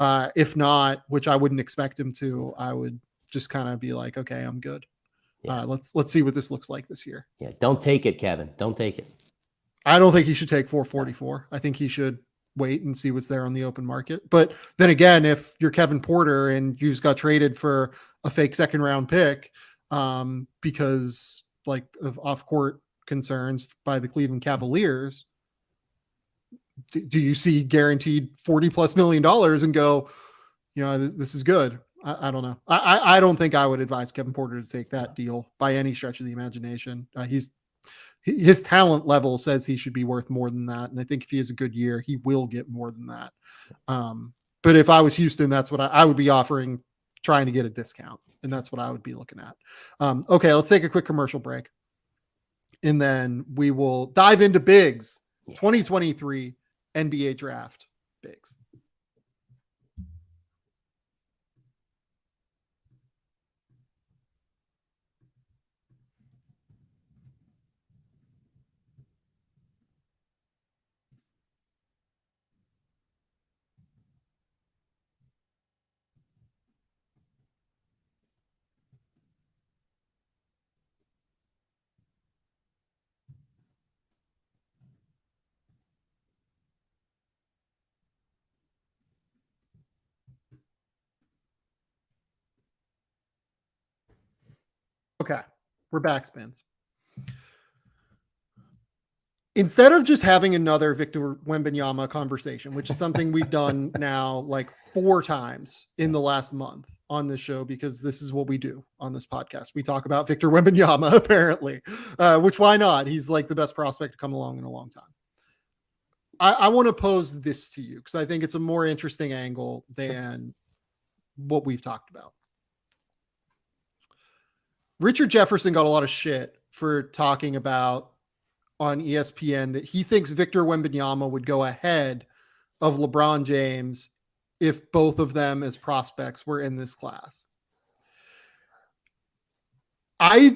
If not, which I wouldn't expect him to, I would just kind of be like, okay, I'm good. Let's see what this looks like this year. Yeah. Don't take it, Kevin. Don't take it. I don't think he should take 444. I think he should wait and see what's there on the open market. But then again, if you're Kevin Porter and you just got traded for a fake second round pick because like of off court concerns by the Cleveland Cavaliers, do you see guaranteed $40+ million and go, this is good? I don't know. I don't think I would advise Kevin Porter to take that deal by any stretch of the imagination. His talent level says he should be worth more than that. And I think if he has a good year, he will get more than that. But if I was Houston, that's what I would be offering, trying to get a discount. And that's what I would be looking at. Okay, let's take a quick commercial break. And then we will dive into Bigs 2023 NBA Draft Bigs. We're backspins. Instead of just having another Victor Wembanyama conversation, which is something we've done now like 4 times in the last month on this show, because this is what we do on this podcast. We talk about Victor Wembanyama, apparently, which why not? He's like the best prospect to come along in a long time. I want to pose this to you because I think it's a more interesting angle than what we've talked about. Richard Jefferson got a lot of shit for talking about on ESPN that he thinks Victor Wembanyama would go ahead of LeBron James if both of them as prospects were in this class. I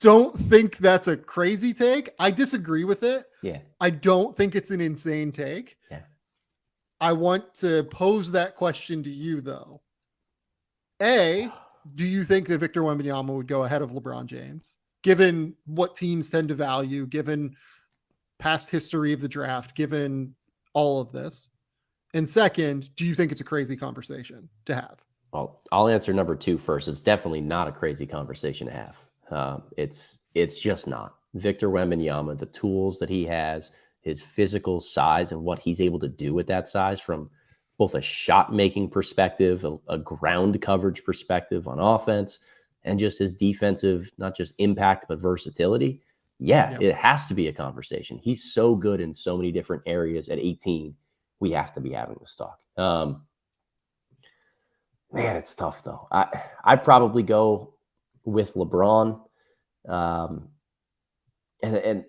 don't think that's a crazy take. I disagree with it. Yeah. I don't think it's an insane take. Yeah. I want to pose that question to you, though. A, do you think that Victor Wembanyama would go ahead of LeBron James, given what teams tend to value, given past history of the draft, given all of this? And second, do you think it's a crazy conversation to have? Well, I'll answer number 2 first. It's definitely not a crazy conversation to have. It's just not. Victor Wembanyama, the tools that he has, his physical size and what he's able to do with that size from both a shot-making perspective, a ground coverage perspective on offense, and just his defensive, not just impact, but versatility. Yeah, it has to be a conversation. He's so good in so many different areas at 18. We have to be having this talk. Man, it's tough, though. I'd probably go with LeBron. And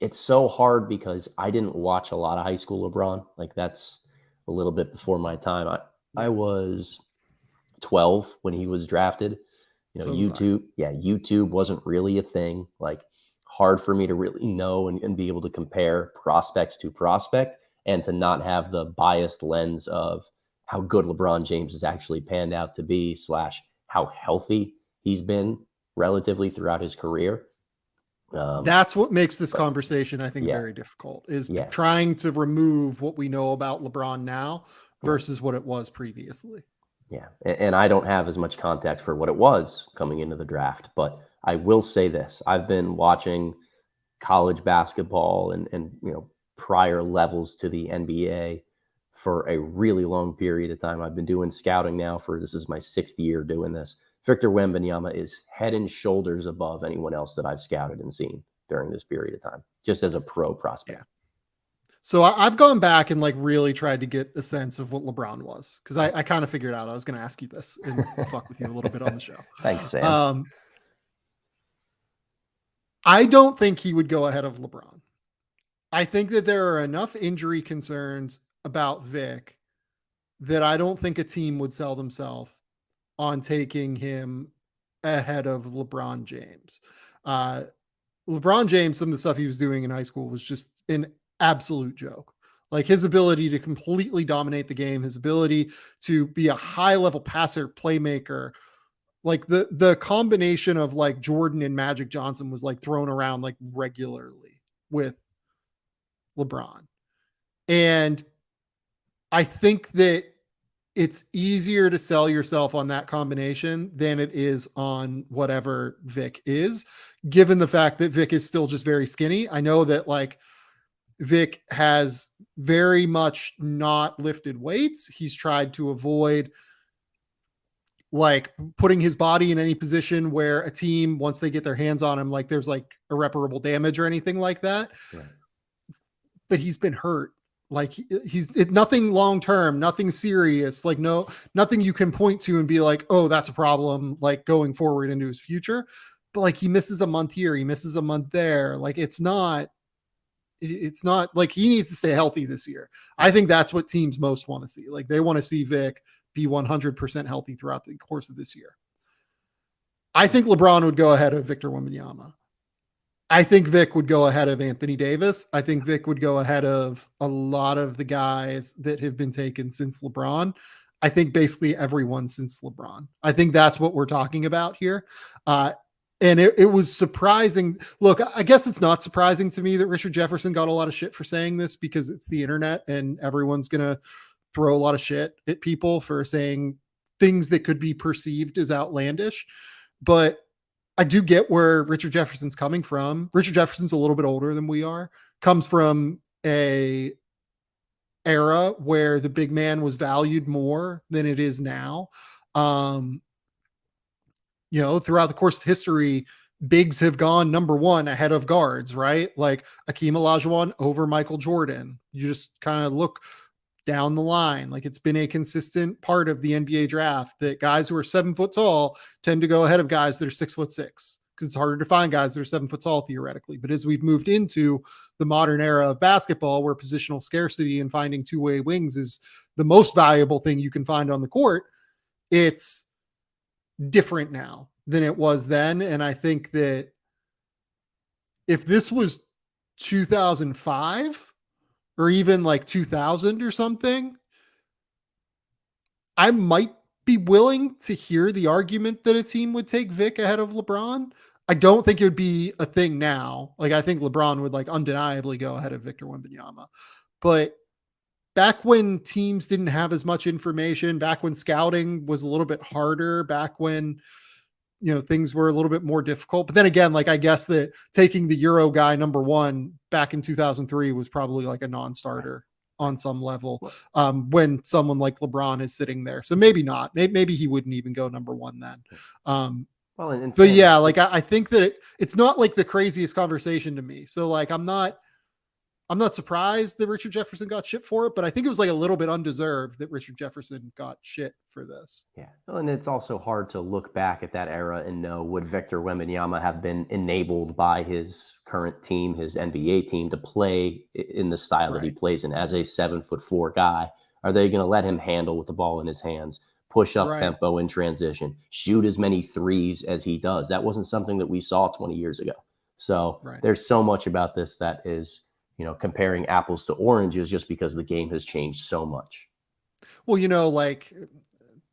it's so hard because I didn't watch a lot of high school LeBron. Like, that's a little bit before my time. I was 12 when he was drafted. You know, YouTube wasn't really a thing. Like, hard for me to really know and be able to compare prospects to prospect and to not have the biased lens of how good LeBron James has actually panned out to be / how healthy he's been relatively throughout his career. That's what makes this conversation, I think, very difficult, is trying to remove what we know about LeBron now versus what it was previously. Yeah. And I don't have as much context for what it was coming into the draft, but I will say this. I've been watching college basketball and you know, prior levels to the NBA for a really long period of time. I've been doing scouting now this is my 6th year doing this. Victor Wembanyama is head and shoulders above anyone else that I've scouted and seen during this period of time, just as a pro prospect. Yeah. So I've gone back and like really tried to get a sense of what LeBron was, because I kind of figured out I was going to ask you this and fuck with you a little bit on the show. Thanks, Sam. I don't think he would go ahead of LeBron. I think that there are enough injury concerns about Vic that I don't think a team would sell themselves on taking him ahead of LeBron James. LeBron James, some of the stuff he was doing in high school was just an absolute joke. Like, his ability to completely dominate the game, his ability to be a high-level passer, playmaker, like the combination of like Jordan and Magic Johnson was like thrown around like regularly with LeBron. And I think that it's easier to sell yourself on that combination than it is on whatever Vic is, given the fact that Vic is still just very skinny. I know that like Vic has very much not lifted weights. He's tried to avoid like putting his body in any position where a team, once they get their hands on him, like there's like irreparable damage or anything like that. Right. But he's been hurt. Like he's nothing long-term, nothing serious, like nothing you can point to and be like, oh, that's a problem, like going forward into his future. But like he misses a month here, he misses a month there. Like it's not like he needs to stay healthy this year. I think that's what teams most want to see. Like they want to see Vic be 100% healthy throughout the course of this year. I think LeBron would go ahead of Victor Wembanyama. I think Vic would go ahead of Anthony Davis. I think Vic would go ahead of a lot of the guys that have been taken since LeBron. I think basically everyone since LeBron. I think that's what we're talking about here. And it was surprising. Look, I guess it's not surprising to me that Richard Jefferson got a lot of shit for saying this, because it's the internet and everyone's going to throw a lot of shit at people for saying things that could be perceived as outlandish. But I do get where Richard Jefferson's coming from. Richard Jefferson's a little bit older than we are, comes from a era where the big man was valued more than it is now. Um, throughout the course of history, bigs have gone number one ahead of guards, right? Like Akeem Olajuwon over Michael Jordan. You just kind of look down the line. Like it's been a consistent part of the NBA draft that guys who are 7 foot tall tend to go ahead of guys that are 6'6", because it's harder to find guys that are 7 foot tall theoretically. But as we've moved into the modern era of basketball, where positional scarcity and finding two-way wings is the most valuable thing you can find on the court, it's different now than it was then. And I think that if this was 2005 or even like 2000 or something, I might be willing to hear the argument that a team would take Vic ahead of LeBron. I don't think it would be a thing now. Like I think LeBron would like undeniably go ahead of Victor Wembanyama. But back when teams didn't have as much information, back when scouting was a little bit harder, back when things were a little bit more difficult. But then again, like I guess that taking the Euro guy number one back in 2003 was probably like a non-starter on some level when someone like LeBron is sitting there. So maybe not. Maybe he wouldn't even go number one then. But yeah, like I think that it's not like the craziest conversation to me. So like I'm not surprised that Richard Jefferson got shit for it, but I think it was like a little bit undeserved that Richard Jefferson got shit for this. Yeah. And it's also hard to look back at that era and know, would Victor Wembanyama have been enabled by his current team, his NBA team, to play in the style that he plays in as a 7'4" guy? Are they going to let him handle with the ball in his hands, push up tempo in transition, shoot as many threes as he does? That wasn't something that we saw 20 years ago. So there's so much about this that is, comparing apples to oranges just because the game has changed so much. Well, like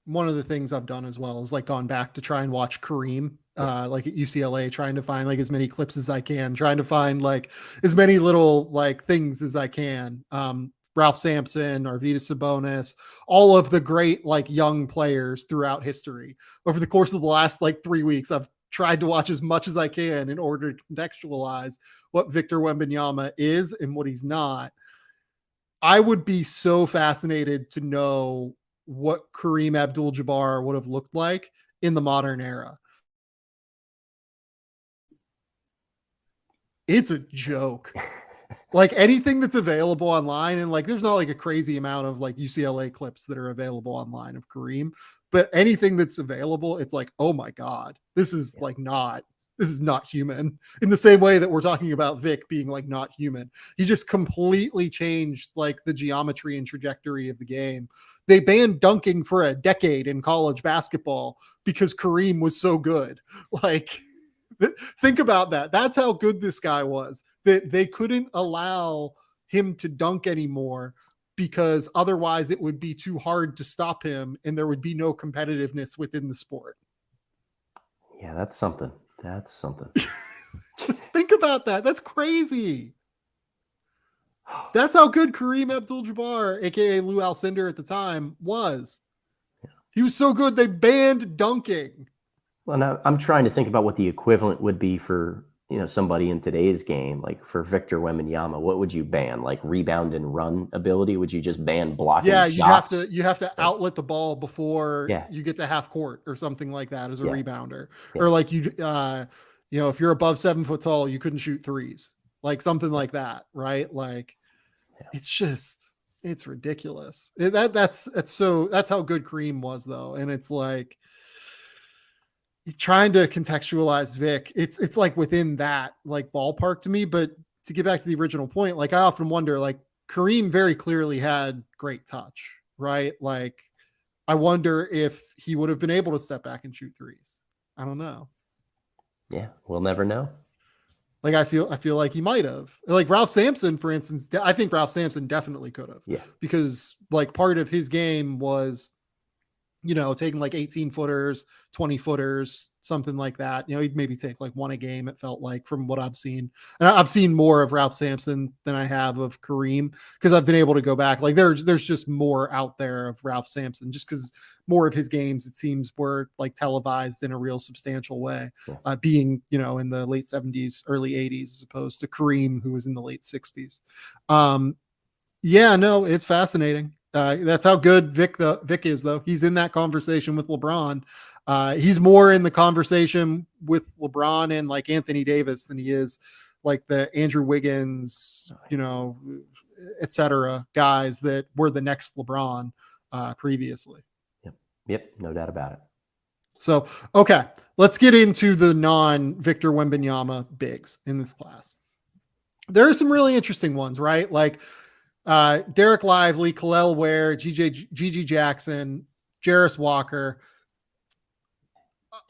one of the things I've done as well is like gone back to try and watch Kareem, like at UCLA, trying to find like as many clips as I can, trying to find like as many little like things as I can. Ralph Sampson, Arvydas Sabonis, all of the great like young players throughout history. Over the course of the last like 3 weeks, I've tried to watch as much as I can in order to contextualize what Victor Wembanyama is and what he's not. I would be so fascinated to know what Kareem Abdul-Jabbar would have looked like in the modern era. It's a joke. Like anything that's available online, and like there's not like a crazy amount of like UCLA clips that are available online of Kareem, but anything that's available, it's like, oh my God, this is not human. In the same way that we're talking about Vic being like not human. He just completely changed like the geometry and trajectory of the game. They banned dunking for a decade in college basketball because Kareem was so good. Like, think about that. That's how good this guy was. That they couldn't allow him to dunk anymore because otherwise it would be too hard to stop him and there would be no competitiveness within the sport. Yeah, that's something. Just think about that. That's crazy. That's how good Kareem Abdul-Jabbar, aka Lou Alcindor at the time, was. He was so good they banned dunking. Well, now I'm trying to think about what the equivalent would be for somebody in today's game, like for Victor Wembanyama. What would you ban? Like rebound and run ability? Would you just ban blocking? Yeah, shots? you have to outlet the ball before you get to half court or something like that as a rebounder. Or like if you're above 7 foot tall, you couldn't shoot threes, like something like that, right? Like it's ridiculous. That's how good Kareem was though, and it's like trying to contextualize Vic, it's like within that like ballpark to me. But to get back to the original point, like I often wonder, like Kareem very clearly had great touch, right? Like I wonder if he would have been able to step back and shoot threes. I don't know. Yeah, we'll never know. Like I feel like he might have. Like Ralph Sampson, for instance, I think Ralph Sampson definitely could have. Yeah. Because like part of his game was taking like 18 footers, 20 footers, something like that. He'd maybe take like one a game, it felt like, from what I've seen. And I've seen more of Ralph Sampson than I have of Kareem, because I've been able to go back. Like there's just more out there of Ralph Sampson, just because more of his games, it seems, were like televised in a real substantial way, being, in the late 70s, early 80s, as opposed to Kareem, who was in the late 60s. Yeah, no, it's fascinating. That's how good Vic is, though. He's in that conversation with LeBron. He's more in the conversation with LeBron and like Anthony Davis than he is like the Andrew Wiggins, et cetera, guys that were the next LeBron previously. Yep, no doubt about it. So, okay, let's get into the non-Victor Wembanyama bigs in this class. There are some really interesting ones, right? Like Dereck Lively, Kel'el Ware, Gigi Jackson, Jarris Walker.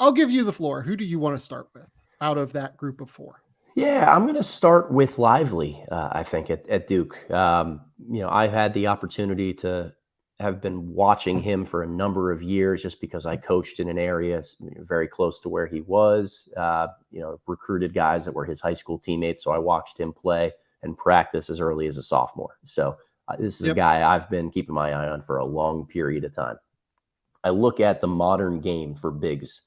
I'll give you the floor. Who do you want to start with out of that group of four? Yeah, I'm going to start with Lively, I think, at Duke. I've had the opportunity to have been watching him for a number of years just because I coached in an area very close to where he was, recruited guys that were his high school teammates. So I watched him play and practice as early as a sophomore. So this is a guy I've been keeping my eye on for a long period of time. I look at the modern game for bigs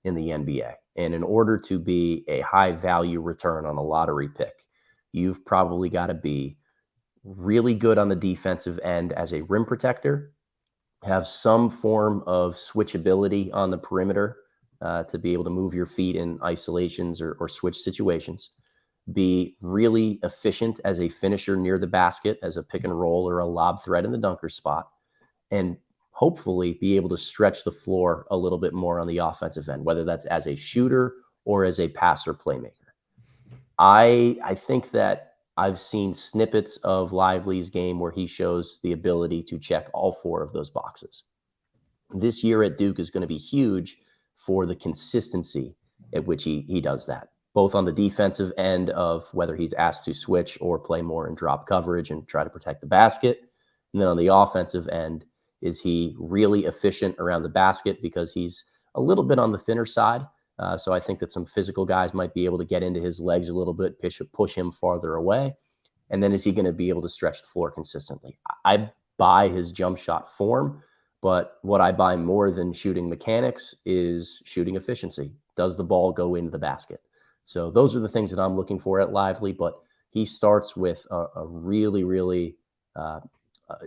in the NBA, and in order to be a high value return on a lottery pick, you've probably got to be really good on the defensive end as a rim protector, have some form of switchability on the perimeter to be able to move your feet in isolations or switch situations, be really efficient as a finisher near the basket, as a pick and roll or a lob threat in the dunker spot, and hopefully be able to stretch the floor a little bit more on the offensive end, whether that's as a shooter or as a passer playmaker. I think that I've seen snippets of Lively's game where he shows the ability to check all four of those boxes. This year at Duke is going to be huge for the consistency at which he does that, both on the defensive end of whether he's asked to switch or play more in drop coverage and try to protect the basket. And then on the offensive end, is he really efficient around the basket because he's a little bit on the thinner side. So I think that some physical guys might be able to get into his legs a little bit, push him farther away. And then is he going to be able to stretch the floor consistently? I buy his jump shot form, but what I buy more than shooting mechanics is shooting efficiency. Does the ball go into the basket? So those are the things that I'm looking for at Lively, but he starts with a really, really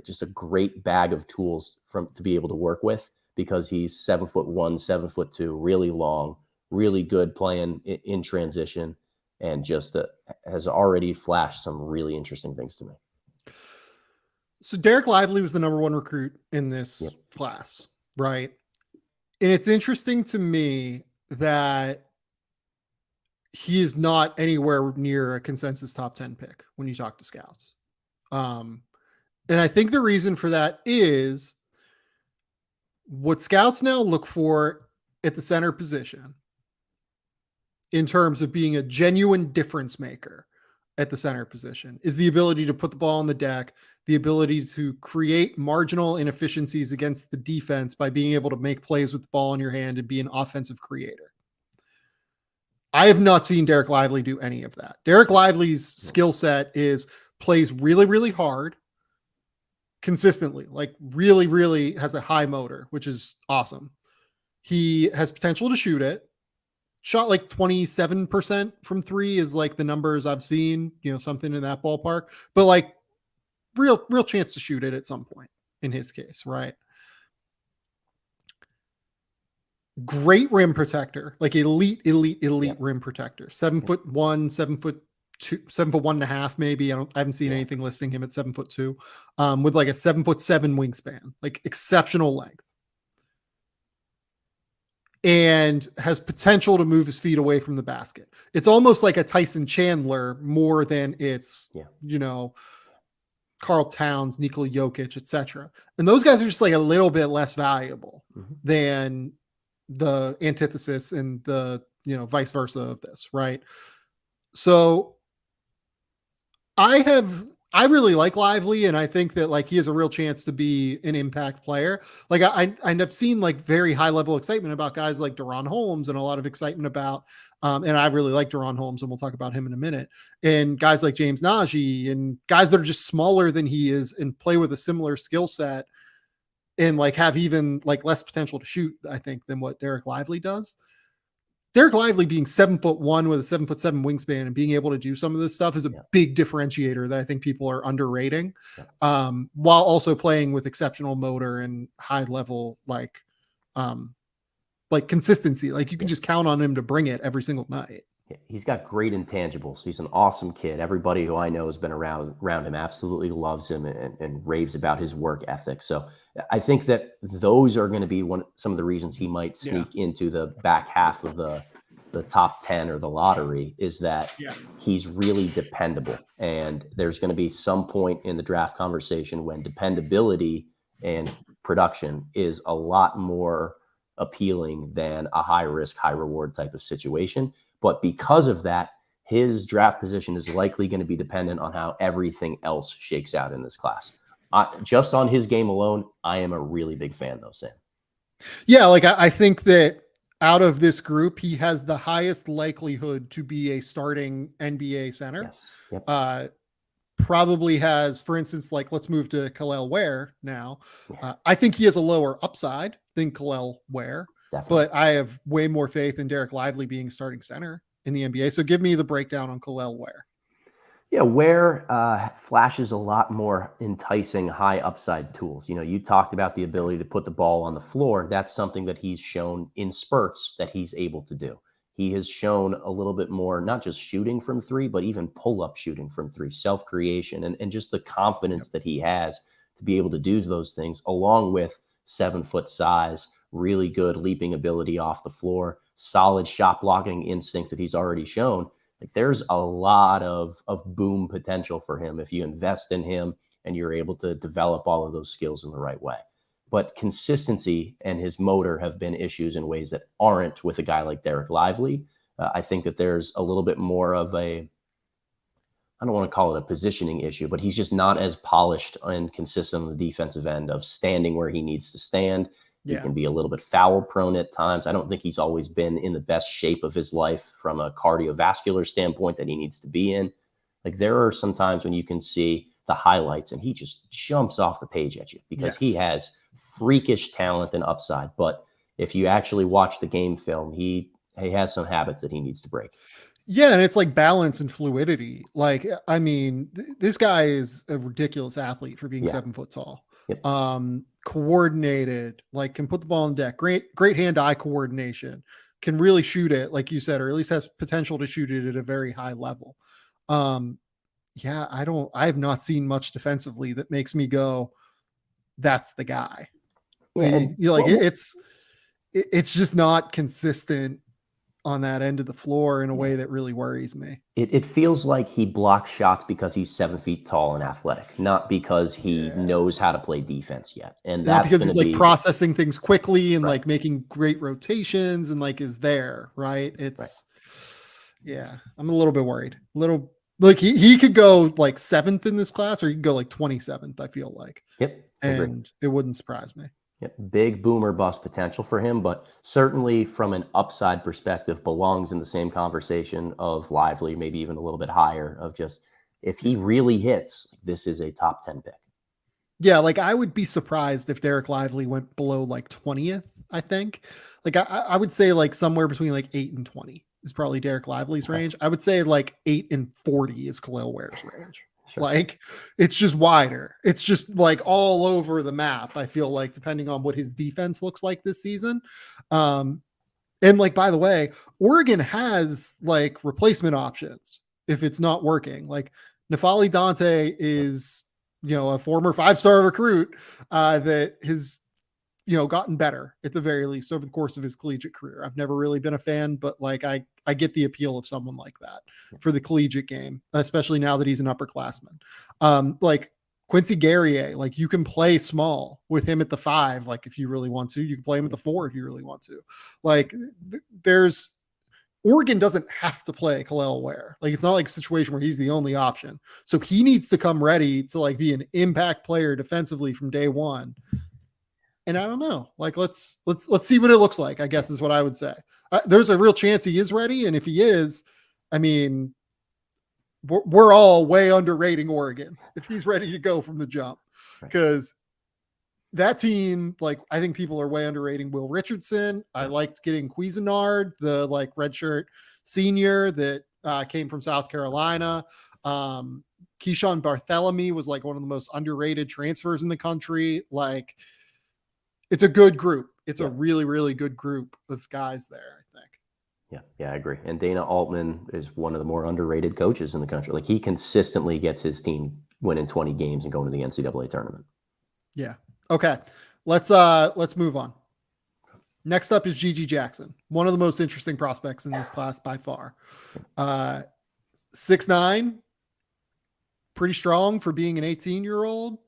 just a great bag of tools to be able to work with, because he's 7'1", 7'2", really long, really good playing in transition, and just has already flashed some really interesting things to me. So Dereck Lively was the number one recruit in this class, right? And it's interesting to me that he is not anywhere near a consensus top 10 pick when you talk to scouts. And I think the reason for that is what scouts now look for at the center position in terms of being a genuine difference maker at the center position is the ability to put the ball on the deck, the ability to create marginal inefficiencies against the defense by being able to make plays with the ball in your hand and be an offensive creator. I have not seen Dereck Lively do any of that. Dereck Lively's skill set is plays really, really hard consistently, like really, really has a high motor, which is awesome. He has potential to shoot it. Shot like 27% from three is like the numbers I've seen, something in that ballpark, but like real chance to shoot it at some point in his case, right? Great rim protector, like elite rim protector. 7'1", 7'2", 7'1.5", maybe. I haven't seen anything listing him at 7'2", with like a 7'7" wingspan, like exceptional length, and has potential to move his feet away from the basket. It's almost like a Tyson Chandler more than it's, Karl Towns, Nikola Jokic, etc. And those guys are just like a little bit less valuable than the antithesis and the, vice versa of this, right? So I have I really like Lively, and I think that like he has a real chance to be an impact player. Like I've seen like very high level excitement about guys like Deron Holmes, and a lot of excitement about, and I really like Deron Holmes, and we'll talk about him in a minute. And guys like James Najee, and guys that are just smaller than he is and play with a similar skill set, and like have even like less potential to shoot, I think, than what Dereck Lively does. Dereck Lively being 7'1" with a 7'7" wingspan and being able to do some of this stuff is a big differentiator that I think people are underrating, while also playing with exceptional motor and high level, like consistency. Like you can just count on him to bring it every single night. He's got great intangibles. He's an awesome kid. Everybody who I know has been around him absolutely loves him and raves about his work ethic. So I think that those are going to be some of the reasons he might sneak into the back half of the top 10 or the lottery, is that he's really dependable. And there's going to be some point in the draft conversation when dependability and production is a lot more appealing than a high risk, high reward type of situation. But because of that, his draft position is likely going to be dependent on how everything else shakes out in this class. Just on his game alone, I am a really big fan, though, Sam. Yeah, like I think that out of this group, he has the highest likelihood to be a starting NBA center. Yes. Yep. Probably has, for instance, like let's move to Kel'el Ware now. I think he has a lower upside than Kel'el Ware. Definitely. But I have way more faith in Dereck Lively being starting center in the NBA. So give me the breakdown on Kel'el Ware. Yeah, Ware flashes a lot more enticing high upside tools. You know, you talked about the ability to put the ball on the floor. That's something that he's shown in spurts that he's able to do. He has shown a little bit more, not just shooting from three, but even pull-up shooting from three, self-creation, and just the confidence that he has to be able to do those things, along with 7-foot size, really good leaping ability off the floor, solid shot blocking instincts that he's already shown. Like there's a lot of boom potential for him if you invest in him and you're able to develop all of those skills in the right way. But consistency and his motor have been issues in ways that aren't with a guy like Dereck Lively. I think that there's a little bit more of I don't want to call it a positioning issue, but he's just not as polished and consistent on the defensive end of standing where he needs to stand. He can be a little bit foul prone at times. I don't think he's always been in the best shape of his life from a cardiovascular standpoint that he needs to be in. Like there are some times when you can see the highlights and he just jumps off the page at you because he has freakish talent and upside. But if you actually watch the game film, he has some habits that he needs to break. Yeah, and it's like balance and fluidity. Like, I mean, this guy is a ridiculous athlete for being 7 foot tall. Yep. Coordinated, like can put the ball on deck. Great hand-eye coordination. Can really shoot it, like you said, or at least has potential to shoot it at a very high level. Yeah, I have not seen much defensively that makes me go, that's the guy. Yeah, it's just not consistent on that end of the floor in a way that really worries me. It feels like he blocks shots because he's 7 feet tall and athletic, not because he knows how to play defense yet. And not because he's like processing things quickly and like making great rotations and like is there, right? It's I'm a little bit worried. Like he could go like 7th in this class, or he could go like 27th, I feel like. Yep. And it wouldn't surprise me. Yep. Big boomer bust potential for him, but certainly from an upside perspective belongs in the same conversation of Lively, maybe even a little bit higher, of just if he really hits, this is a top 10 pick. Yeah, like I would be surprised if Dereck Lively went below like 20th, I think. Like I would say like somewhere between like 8 and 20 is probably Dereck Lively's range. I would say like 8 and 40 is Kel'el Ware's range. Sure. Like it's just wider. It's just like all over the map. I feel like depending on what his defense looks like this season. And like, by the way, Oregon has like replacement options if it's not working. Like N'Faly Dante is, a former 5-star recruit that has, gotten better at the very least over the course of his collegiate career. I've never really been a fan, but like I get the appeal of someone like that for the collegiate game, especially now that he's an upperclassman. Like Quincy Guerrier, like you can play small with him at the 5. Like if you really want to, you can play him at the 4 if you really want to. Like there's Oregon doesn't have to play Kel'el Ware. Like, it's not like a situation where he's the only option. So he needs to come ready to like be an impact player defensively from day one. And I don't know, like, let's see what it looks like, I guess is what I would say. There's a real chance he is ready. And if he is, I mean, we're all way underrating Oregon if he's ready to go from the jump, because that team, like, I think people are way underrating Will Richardson. I liked getting Cuisinart, the like redshirt senior that came from South Carolina. Keyshawn Barthélemy was like one of the most underrated transfers in the country. Like, it's a good group. It's a really, really good group of guys there, I think. Yeah, I agree. And Dana Altman is one of the more underrated coaches in the country. Like, he consistently gets his team winning 20 games and going to the NCAA tournament. Yeah. Okay. Let's move on. Next up is Gigi Jackson, one of the most interesting prospects in this class by far. 6'9", pretty strong for being an 18-year-old.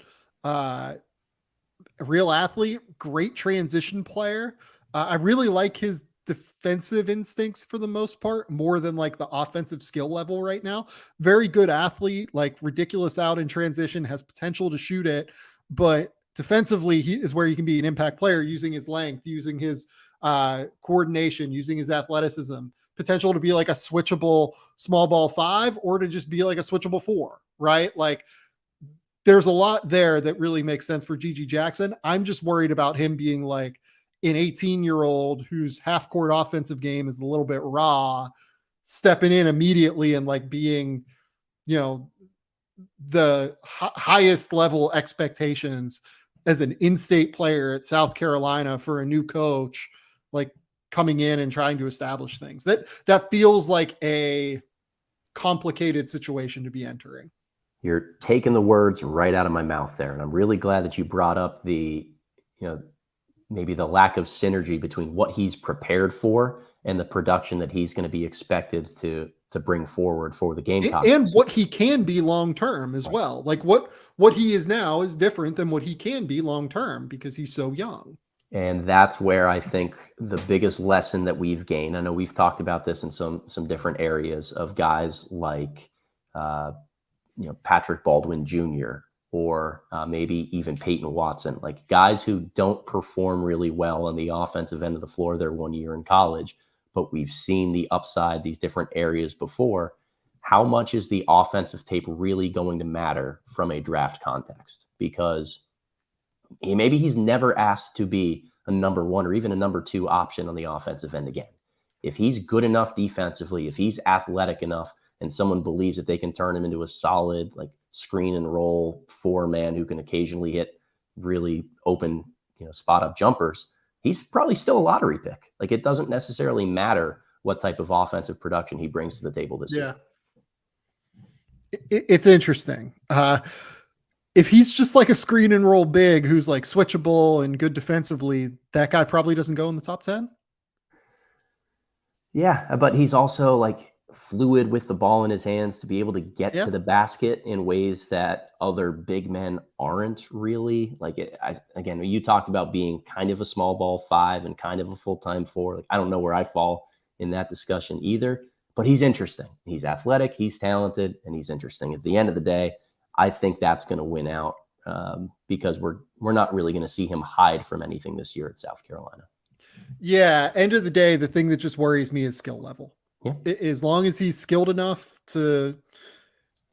A real athlete, great transition player. I really like his defensive instincts for the most part, more than like the offensive skill level right now. Very good athlete, like ridiculous out in transition, has potential to shoot it, but defensively he is where he can be an impact player using his length, using his coordination, using his athleticism, potential to be like a switchable small ball 5 or to just be like a switchable 4, right? Like, there's a lot there that really makes sense for Gigi Jackson. I'm just worried about him being like an 18-year-old whose half court offensive game is a little bit raw, stepping in immediately and like being, you know, the highest level expectations as an in-state player at South Carolina for a new coach, like coming in and trying to establish things. That feels like a complicated situation to be entering. You're taking the words right out of my mouth there. And I'm really glad that you brought up the, maybe the lack of synergy between what he's prepared for and the production that he's going to be expected to bring forward for the Gamecocks. And what he can be long-term as well. Like what he is now is different than what he can be long-term because he's so young. And that's where I think the biggest lesson that we've gained, I know we've talked about this in some different areas of guys like, Patrick Baldwin Jr. or maybe even Peyton Watson, like guys who don't perform really well on the offensive end of the floor their 1 year in college, but we've seen the upside, these different areas before. How much is the offensive tape really going to matter from a draft context? Because maybe he's never asked to be a number 1 or even a number 2 option on the offensive end again. If he's good enough defensively, if he's athletic enough, and someone believes that they can turn him into a solid, like, screen and roll 4-man who can occasionally hit really open, spot up jumpers, he's probably still a lottery pick. Like, it doesn't necessarily matter what type of offensive production he brings to the table this year. It's interesting. If he's just like a screen and roll big who's like switchable and good defensively, that guy probably doesn't go in the top 10. Yeah, but he's also like fluid with the ball in his hands to be able to get to the basket in ways that other big men aren't really. Like, again, you talked about being kind of a small ball 5 and kind of a full-time 4. Like, I don't know where I fall in that discussion either, but he's interesting. He's athletic, he's talented, and he's interesting. At the end of the day, I think that's going to win out because we're not really going to see him hide from anything this year at South Carolina. Yeah, end of the day, the thing that just worries me is skill level. Yeah. As long as he's skilled enough to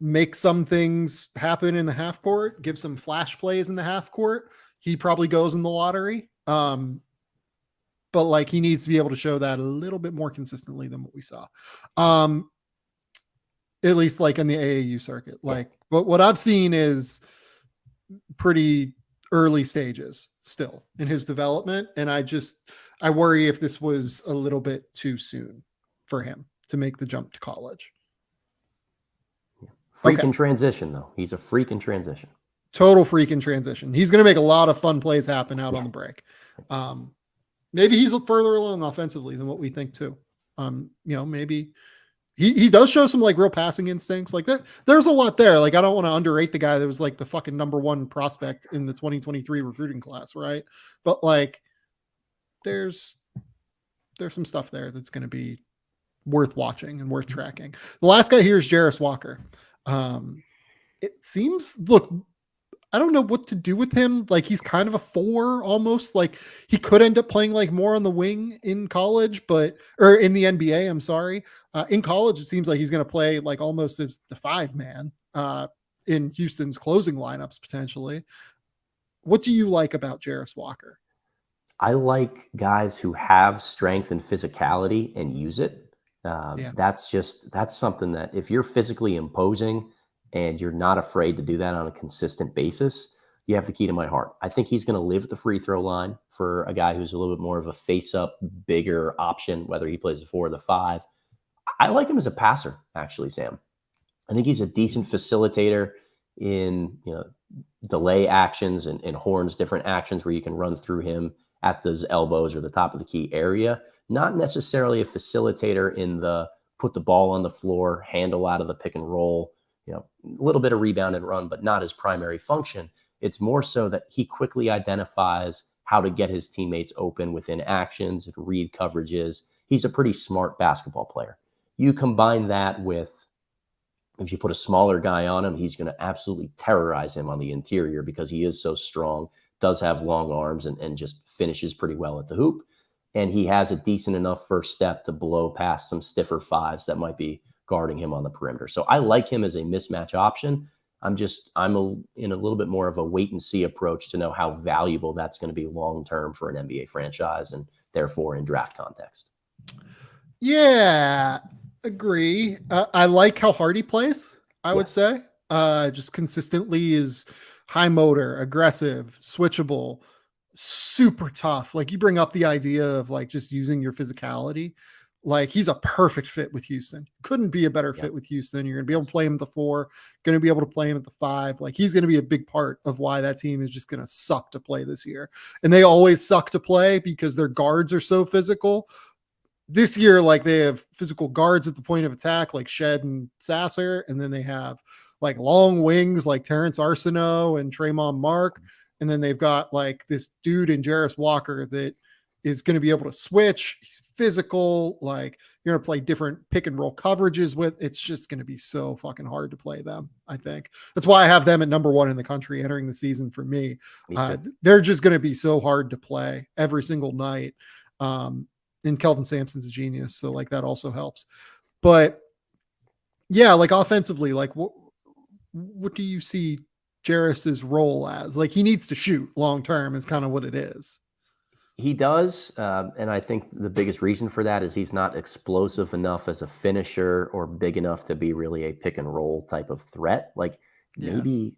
make some things happen in the half court, give some flash plays in the half court, he probably goes in the lottery. But like, he needs to be able to show that a little bit more consistently than what we saw. At least like in the AAU circuit. Like, but what I've seen is pretty early stages still in his development. And I worry if this was a little bit too soon for him to make the jump to college. Freak in transition, though. He's a freak in transition. Total freak in transition. He's going to make a lot of fun plays happen out on the break. Maybe he's further along offensively than what we think too. Maybe he does show some like real passing instincts. Like there's a lot there. Like, I don't want to underrate the guy that was like the fucking number 1 prospect in the 2023 recruiting class. Right. But like, there's some stuff there that's going to be worth watching and worth tracking. The last guy here is Jarris Walker. It seems, look, I don't know what to do with him. Like, he's kind of a 4 almost. Like, he could end up playing like more on the wing in college, or in the NBA, I'm sorry. In college, it seems like he's going to play like almost as the 5-man in Houston's closing lineups potentially. What do you like about Jarris Walker? I like guys who have strength and physicality and use it. Yeah. That's something that if you're physically imposing and you're not afraid to do that on a consistent basis, you have the key to my heart. I think he's going to live at the free throw line for a guy who's a little bit more of a face-up, bigger option, whether he plays the 4 or the 5. I like him as a passer, actually, Sam. I think he's a decent facilitator in delay actions and horns, different actions where you can run through him at those elbows or the top of the key area. Not necessarily a facilitator in the put the ball on the floor, handle out of the pick and roll, a little bit of rebound and run, but not his primary function. It's more so that he quickly identifies how to get his teammates open within actions and read coverages. He's a pretty smart basketball player. You combine that with, if you put a smaller guy on him, he's going to absolutely terrorize him on the interior because he is so strong, does have long arms, and just finishes pretty well at the hoop. And he has a decent enough first step to blow past some stiffer 5s that might be guarding him on the perimeter. So I like him as a mismatch option. I'm in a little bit more of a wait and see approach to know how valuable that's going to be long-term for an NBA franchise and therefore in draft context. Yeah, agree. I like how hard he plays, I would say. Just consistently is high motor, aggressive, switchable, super tough. Like, you bring up the idea of like just using your physicality. Like, he's a perfect fit with Houston. Couldn't be a better fit with Houston. You're going to be able to play him at the 4, going to be able to play him at the 5. Like, he's going to be a big part of why that team is just going to suck to play this year. And they always suck to play because their guards are so physical. This year, like, they have physical guards at the point of attack, like Shed and Sasser. And then they have like long wings like Terrence Arsenault and Tremont Mark. And then they've got like this dude in Jarris Walker that is going to be able to switch. He's physical. Like, you're going to play different pick and roll coverages with. It's just going to be so fucking hard to play them. I think that's why I have them at number 1 in the country entering the season for me. They're just going to be so hard to play every single night. And Kelvin Sampson's a genius. So like that also helps, but yeah, like offensively, like what do you see Jarris's role as? Like, he needs to shoot long-term is kind of what it is. He does. And I think the biggest reason for that is he's not explosive enough as a finisher or big enough to be really a pick and roll type of threat. Like, maybe,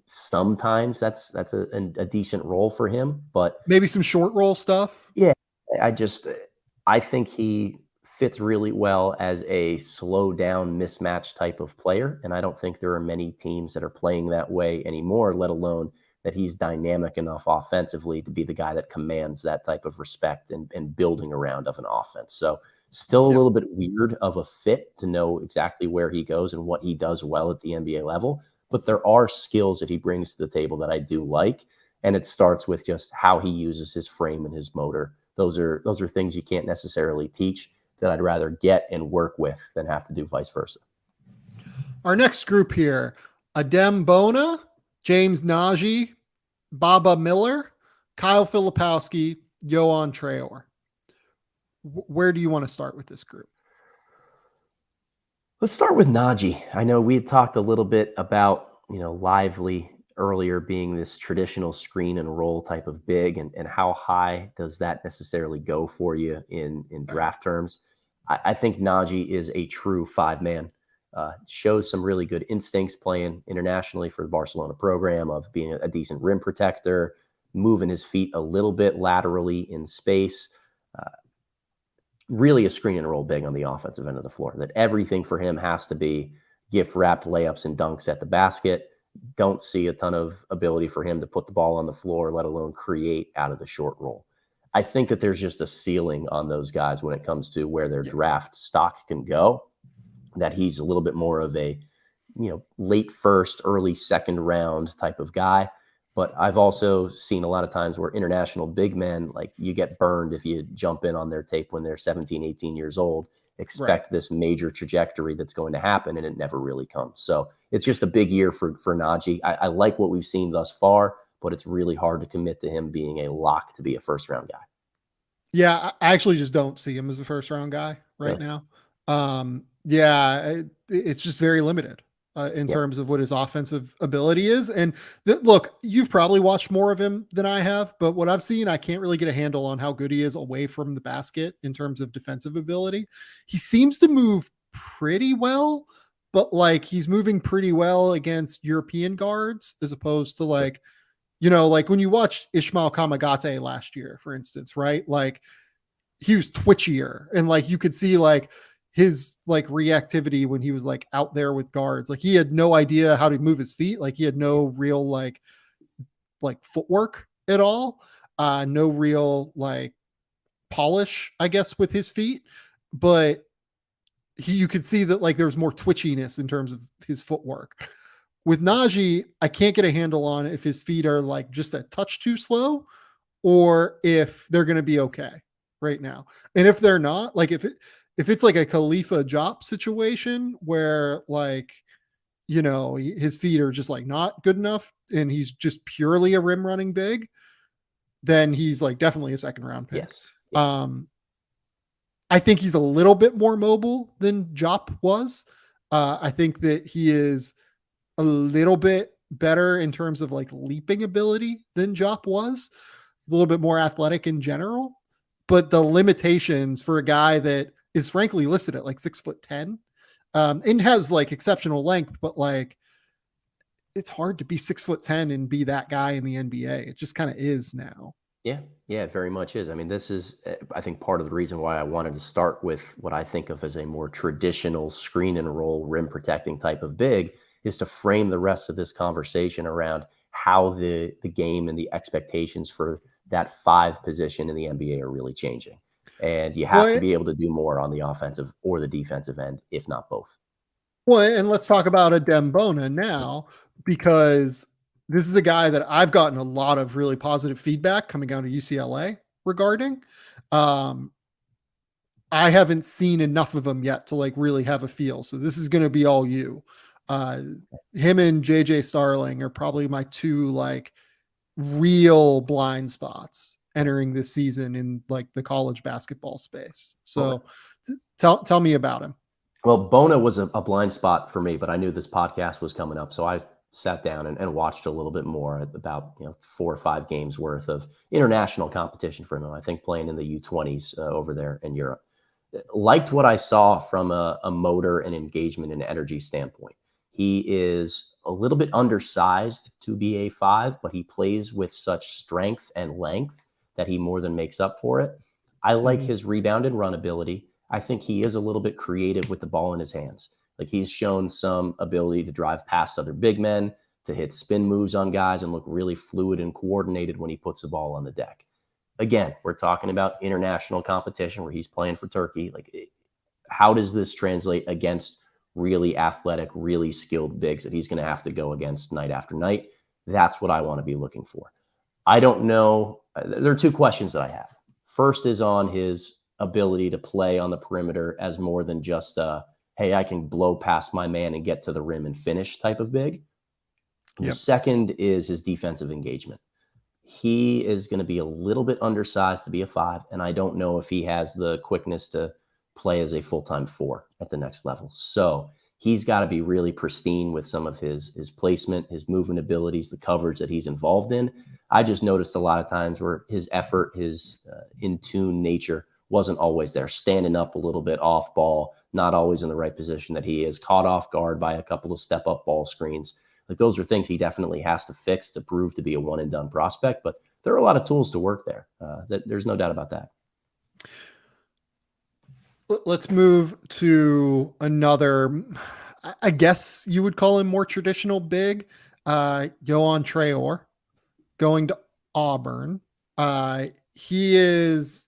sometimes that's a decent role for him, but maybe some short roll stuff. Yeah. I think he fits really well as a slow down mismatch type of player. And I don't think there are many teams that are playing that way anymore, let alone that he's dynamic enough offensively to be the guy that commands that type of respect and building around of an offense. So still a little bit weird of a fit to know exactly where he goes and what he does well at the NBA level. But there are skills that he brings to the table that I do like. And it starts with just how he uses his frame and his motor. Those are things you can't necessarily teach, that I'd rather get and work with than have to do vice versa. Our next group here: Adem Bona, James Nagy, Baba Miller, Kyle Filipowski, Yohan Traore. Where do you want to start with this group? Let's start with Nagy. I know we had talked a little bit about, Lively earlier being this traditional screen and roll type of big, and how high does that necessarily go for you in draft terms. I think Nagy is a true 5-man. Shows some really good instincts playing internationally for the Barcelona program of being a decent rim protector, moving his feet a little bit laterally in space. Really a screen and roll big on the offensive end of the floor, that everything for him has to be gift wrapped layups and dunks at the basket. Don't see a ton of ability for him to put the ball on the floor, let alone create out of the short roll. I think that there's just a ceiling on those guys when it comes to where their draft stock can go, that he's a little bit more of a, late first, early second round type of guy. But I've also seen a lot of times where international big men, like you get burned if you jump in on their tape when they're 17, 18 years old, Right. expect this major trajectory that's going to happen, and it never really comes. So it's just a big year for Najee. I like what we've seen thus far, but it's really hard to commit to him being a lock to be a first round guy. Yeah, I actually just don't see him as a first round guy right Really? now. Yeah, it's just very limited in Yep. terms of what his offensive ability is. And look, you've probably watched more of him than I have, but what I've seen, I can't really get a handle on how good he is away from the basket in terms of defensive ability. He seems to move pretty well, but like he's moving pretty well against European guards as opposed to Sure. like, like when you watch Ishmael Kamagate last year, for instance, right? Like he was twitchier and like you could see like his like reactivity when he was like out there with guards. Like he had no idea how to move his feet. Like he had Yeah. no real like footwork at all. No real like polish, I guess, with his feet. But you could see that like there was more twitchiness in terms of his footwork. With Najee, I can't get a handle on if his feet are like just a touch too slow or if they're going to be okay right now. And if they're not, like if it's like a Khalifa Jop situation where like his feet are just like not good enough and he's just purely a rim running big, then he's like definitely a second round pick. Yes. Yeah. Um I think he's a little bit more mobile than Jop was. I think that he is a little bit better in terms of like leaping ability than Jop was, a little bit more athletic in general. But the limitations for a guy that is frankly listed at like 6'10", and has like exceptional length, but like it's hard to be 6'10" and be that guy in the NBA. It just kind of is now. Yeah, yeah, it very much is. I mean, this is, I think, part of the reason why I wanted to start with what I think of as a more traditional screen and roll, rim protecting type of big, is to frame the rest of this conversation around how the game and the expectations for that five position in the NBA are really changing. And you have to Well, be able to do more on the offensive or the defensive end, if not both. Well, and let's talk about a Dembona now, because this is a guy that I've gotten a lot of really positive feedback coming out of UCLA regarding. Um, I haven't seen enough of him yet to like really have a feel. So this is going to be all you. Uh, Him and JJ Starling are probably my two like real blind spots entering this season in like the college basketball space. Okay. So tell me about him. Well, Bona was a blind spot for me, but I knew this podcast was coming up. So I sat down and watched a little bit more about 4 or 5 games worth of international competition for him. I think playing in the U20s over there in Europe. Liked what I saw from a motor and engagement and energy standpoint. He is a little bit undersized to be a five, but he plays with such strength and length that he more than makes up for it. I like Mhm. his rebound and run ability. I think he is a little bit creative with the ball in his hands. Like he's shown some ability to drive past other big men, to hit spin moves on guys and look really fluid and coordinated when he puts the ball on the deck. Again, we're talking about international competition where he's playing for Turkey. How does this translate against really athletic, really skilled bigs that he's going to have to go against night after night? That's what I want to be looking for. I don't know. There are two questions that I have. First is on his ability to play on the perimeter as more than just hey, I can blow past my man and get to the rim and finish type of big. The Yep. second is his defensive engagement. He is going to be a little bit undersized to be a five, and I don't know if he has the quickness to play as a full-time four at the next level. So he's got to be really pristine with some of his placement, his movement abilities, the coverage that he's involved in. I just noticed a lot of times where his effort, his in tune nature wasn't always there, standing up a little bit off ball, not always in the right position that he is, caught off guard by a couple of step up ball screens. Like those are things he definitely has to fix to prove to be a one and done prospect. But there are a lot of tools to work there. There's no doubt about that. Let's move to another, I guess you would call him more traditional big, Yohan Traore, going to Auburn. He is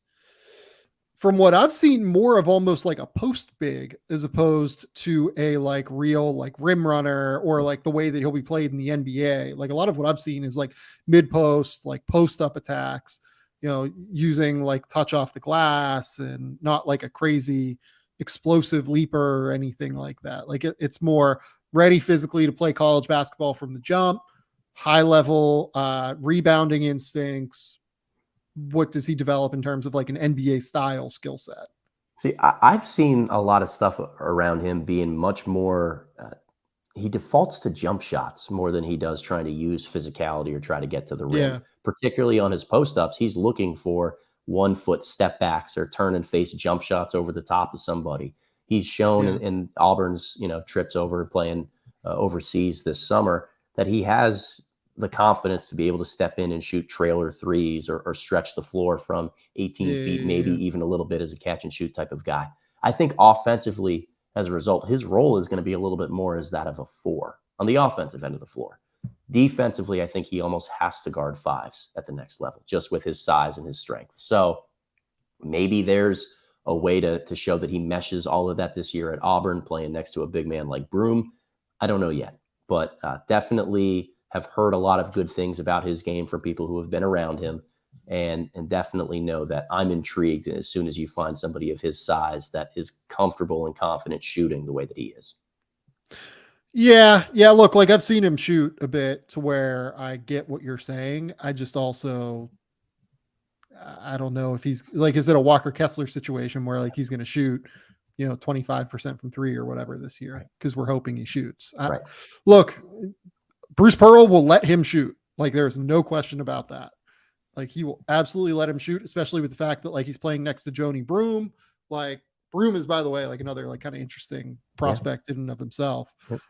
from what I've seen, more of almost like a post big as opposed to a like real like rim runner or like the way that he'll be played in the NBA. Like a lot of what I've seen is like mid post, like post up attacks, using like touch off the glass and not like a crazy explosive leaper or anything like that. Like it's more ready physically to play college basketball from the jump, high level rebounding instincts. What does he develop in terms of like an NBA style skill set? See, I've seen a lot of stuff around him being much more. He defaults to jump shots more than he does trying to use physicality or try to get to the rim. Yeah. Particularly on his post ups, he's looking for 1 foot step backs or turn and face jump shots over the top of somebody. He's shown Yeah. in Auburn's trips over playing overseas this summer that he has the confidence to be able to step in and shoot trailer threes or stretch the floor from 18 feet, maybe Yeah. even a little bit as a catch and shoot type of guy. I think offensively, as a result, his role is going to be a little bit more as that of a 4 on the offensive end of the floor. Defensively, I think he almost has to guard 5s at the next level, just with his size and his strength. So maybe there's a way to show that he meshes all of that this year at Auburn, playing next to a big man like Broome. I don't know yet, but definitely have heard a lot of good things about his game from people who have been around him, and definitely know that I'm intrigued as soon as you find somebody of his size that is comfortable and confident shooting the way that he is. Yeah. Yeah. Look, like I've seen him shoot a bit to where I get what you're saying. I just also, I don't know if he's like, is it a Walker Kessler situation where like he's going to shoot, 25% from 3 or whatever this year? Because we're hoping he shoots. Right. Look, Bruce Pearl will let him shoot. Like there's no question about that. Like he will absolutely let him shoot, especially with the fact that like he's playing next to Joni Broome. Like Broome is, by the way, like another like kind of interesting prospect in and of himself. Yep.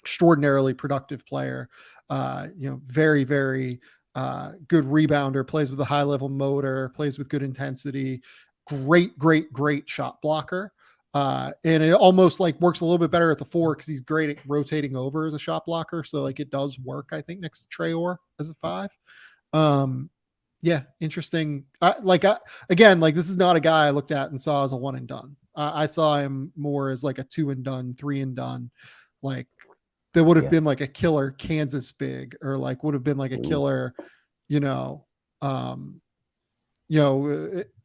Extraordinarily productive player. Very, very good rebounder, plays with a high level motor, plays with good intensity, great shot blocker. And it almost like works a little bit better at the 4 because he's great at rotating over as a shot blocker. So like it does work, I think, next to Traore as a 5. Yeah, interesting. Again, like this is not a guy I looked at and saw as a 1 and done. I saw him more as like a 2 and done, 3 and done. Like there would have been like a killer Kansas big, or like would have been like a killer, a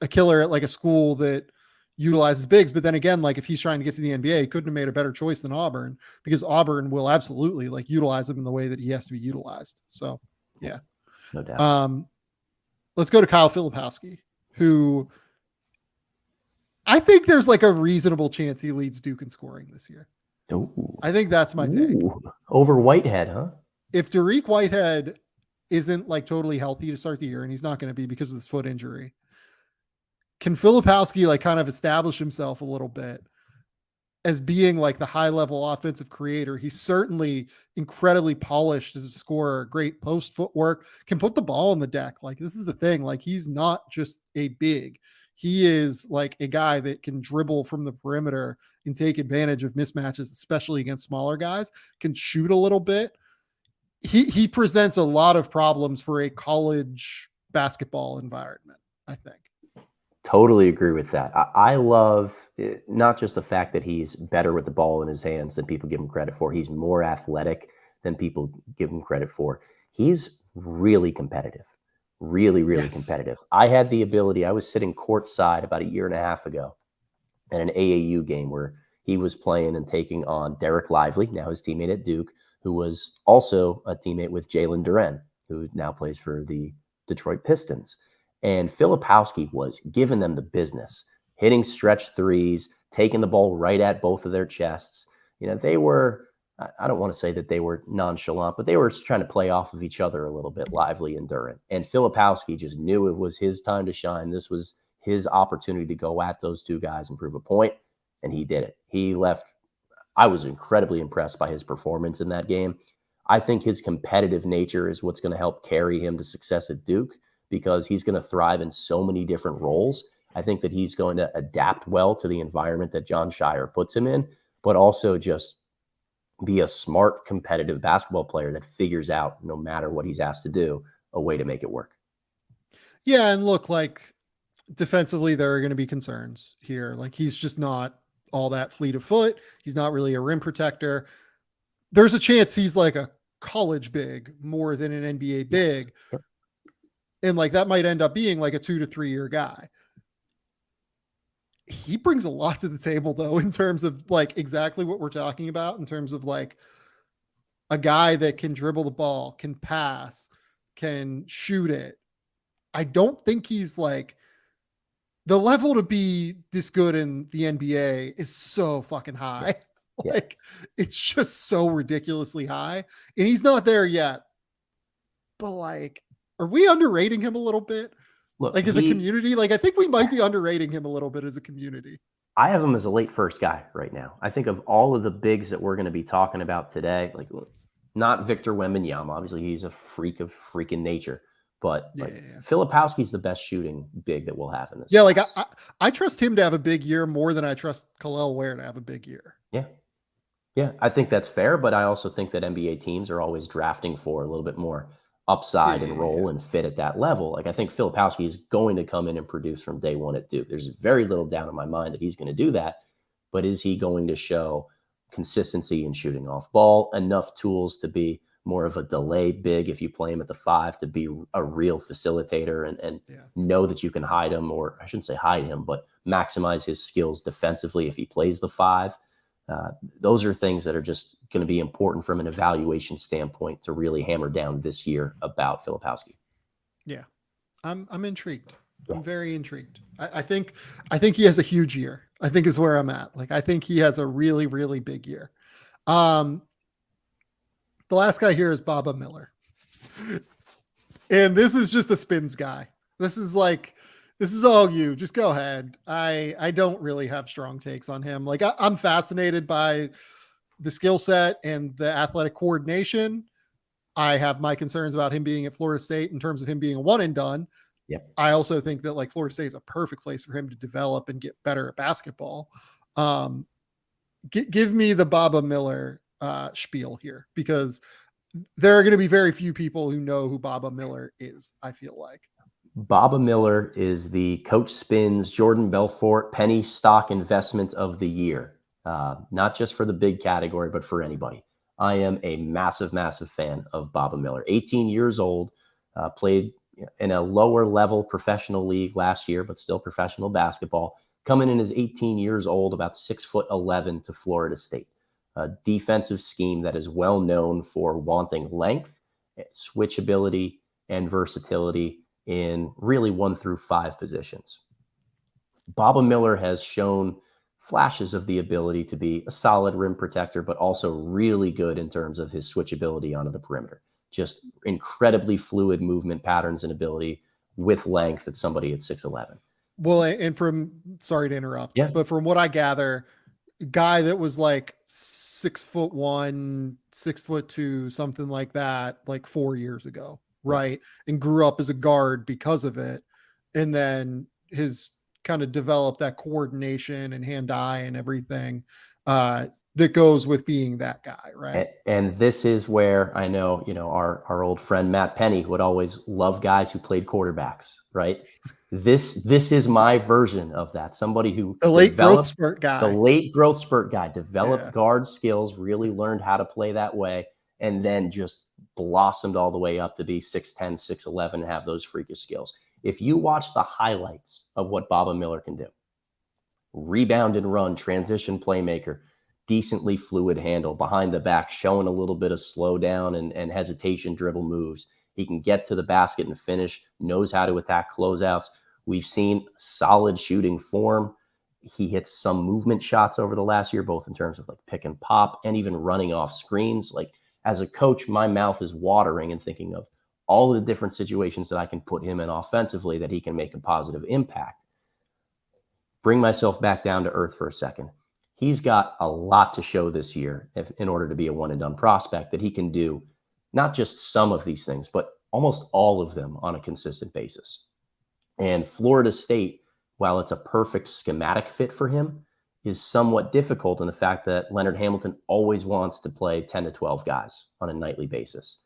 killer at like a school that utilizes bigs. But then again, like if he's trying to get to the NBA, he couldn't have made a better choice than Auburn, because Auburn will absolutely like utilize him in the way that he has to be utilized. So yeah, no doubt. Let's go to Kyle Filipowski, who I think there's like a reasonable chance he leads Duke in scoring this year. Ooh. I think that's my take. Over Whitehead, huh? If Derrick Whitehead isn't like totally healthy to start the year, and he's not going to be because of this foot injury, can Filipowski like kind of establish himself a little bit as being like the high level offensive creator? He's certainly incredibly polished as a scorer, great post footwork, can put the ball on the deck. Like this is the thing. Like he's not just a big, he is like a guy that can dribble from the perimeter and take advantage of mismatches, especially against smaller guys, can shoot a little bit. He presents a lot of problems for a college basketball environment, I think. Totally agree with that. I love not just the fact that he's better with the ball in his hands than people give him credit for. He's more athletic than people give him credit for. He's really competitive, really competitive. I had the ability, I was sitting courtside about a year and a half ago at an AAU game where he was playing and taking on Dereck Lively, now his teammate at Duke, who was also a teammate with Jalen Duren, who now plays for the Detroit Pistons. And Filipowski was giving them the business, hitting stretch threes, taking the ball right at both of their chests. They were, I don't want to say that they were nonchalant, but they were trying to play off of each other a little bit, Lively and Duren. And Filipowski just knew it was his time to shine. This was his opportunity to go at those two guys and prove a point, and he did it. He left. I was incredibly impressed by his performance in that game. I think his competitive nature is what's going to help carry him to success at Duke, because he's going to thrive in so many different roles. I think that he's going to adapt well to the environment that John Shire puts him in, but also just be a smart, competitive basketball player that figures out, no matter what he's asked to do, a way to make it work. Yeah, and look, like defensively, there are going to be concerns here. Like, he's just not all that fleet of foot. He's not really a rim protector. There's a chance he's like a college big more than an NBA big. Yep. And like that might end up being like a 2 to 3 year guy. He brings a lot to the table though, in terms of like exactly what we're talking about, in terms of like a guy that can dribble the ball, can pass, can shoot it. I don't think he's like the level to be this good in the NBA is so fucking high. Yeah. Like it's just so ridiculously high. And he's not there yet. But like, are we underrating him a little bit? Look, Like as a community? Like I think we might be underrating him a little bit as a community. I have him as a late first guy right now. I think of all of the bigs that we're going to be talking about today, like not Victor Wembanyama. Obviously, he's a freak of freaking nature. But Filipowski's the best shooting big that we'll have in this. Yeah, class. Like I trust him to have a big year more than I trust Kel'el Ware to have a big year. Yeah. Yeah, I think that's fair, but I also think that NBA teams are always drafting for a little bit more upside and role and fit at that level. Like I think Filipowski is going to come in and produce from day one at Duke. There's very little doubt in my mind that he's going to do that, but is he going to show consistency in shooting off ball, enough tools to be more of a delay big if you play him at the 5, to be a real facilitator and know that you can hide him, or I shouldn't say hide him, but maximize his skills defensively if he plays the 5. Those are things that are just going to be important from an evaluation standpoint to really hammer down this year about Filipowski. Yeah, I'm intrigued. Yeah. I'm very intrigued. I think he has a huge year. I think is where I'm at. Like I think he has a really, really big year. The last guy here is Baba Miller. And this is just a spins guy. This is all you. Just go ahead. I don't really have strong takes on him. Like I'm fascinated by the skill set and the athletic coordination. I have my concerns about him being at Florida State in terms of him being a one and done. Yep. I also think that like Florida State is a perfect place for him to develop and get better at basketball. Give me the Baba Miller spiel here, because there are going to be very few people who know who Baba Miller is, I feel like. Baba Miller is the Coach Spins Jordan Belfort penny stock investment of the year. Not just for the big category, but for anybody. I am a massive, massive fan of Baba Miller. 18 years old, played in a lower level professional league last year, but still professional basketball. Coming in as 18 years old, about 6'11" to Florida State. A defensive scheme that is well known for wanting length, switchability, and versatility in really 1 through 5 positions. Baba Miller has shown flashes of the ability to be a solid rim protector, but also really good in terms of his switchability onto the perimeter. Just incredibly fluid movement patterns and ability with length at somebody at 6'11". Well, and sorry to interrupt, but from what I gather, guy that was like 6'1", 6'2", something like that, like 4 years ago, right? And grew up as a guard because of it, and then his kind of developed that coordination and hand-eye and everything that goes with being that guy, right? And this is where I know, our old friend Matt Penny would always love guys who played quarterbacks, right? This is my version of that. Somebody who the late growth spurt guy developed guard skills, really learned how to play that way, and then just blossomed all the way up to be 6'10", 6'11", and have those freakish skills. If you watch the highlights of what Baba Miller can do, rebound and run, transition playmaker, decently fluid handle, behind the back, showing a little bit of slowdown and hesitation dribble moves. He can get to the basket and finish, knows how to attack closeouts. We've seen solid shooting form. He hits some movement shots over the last year, both in terms of like pick and pop and even running off screens. Like as a coach, my mouth is watering and thinking of all the different situations that I can put him in offensively that he can make a positive impact. Bring myself back down to earth for a second. He's got a lot to show this year in order to be a one and done prospect, that he can do not just some of these things, but almost all of them on a consistent basis. And Florida State, while it's a perfect schematic fit for him, is somewhat difficult in the fact that Leonard Hamilton always wants to play 10 to 12 guys on a nightly basis.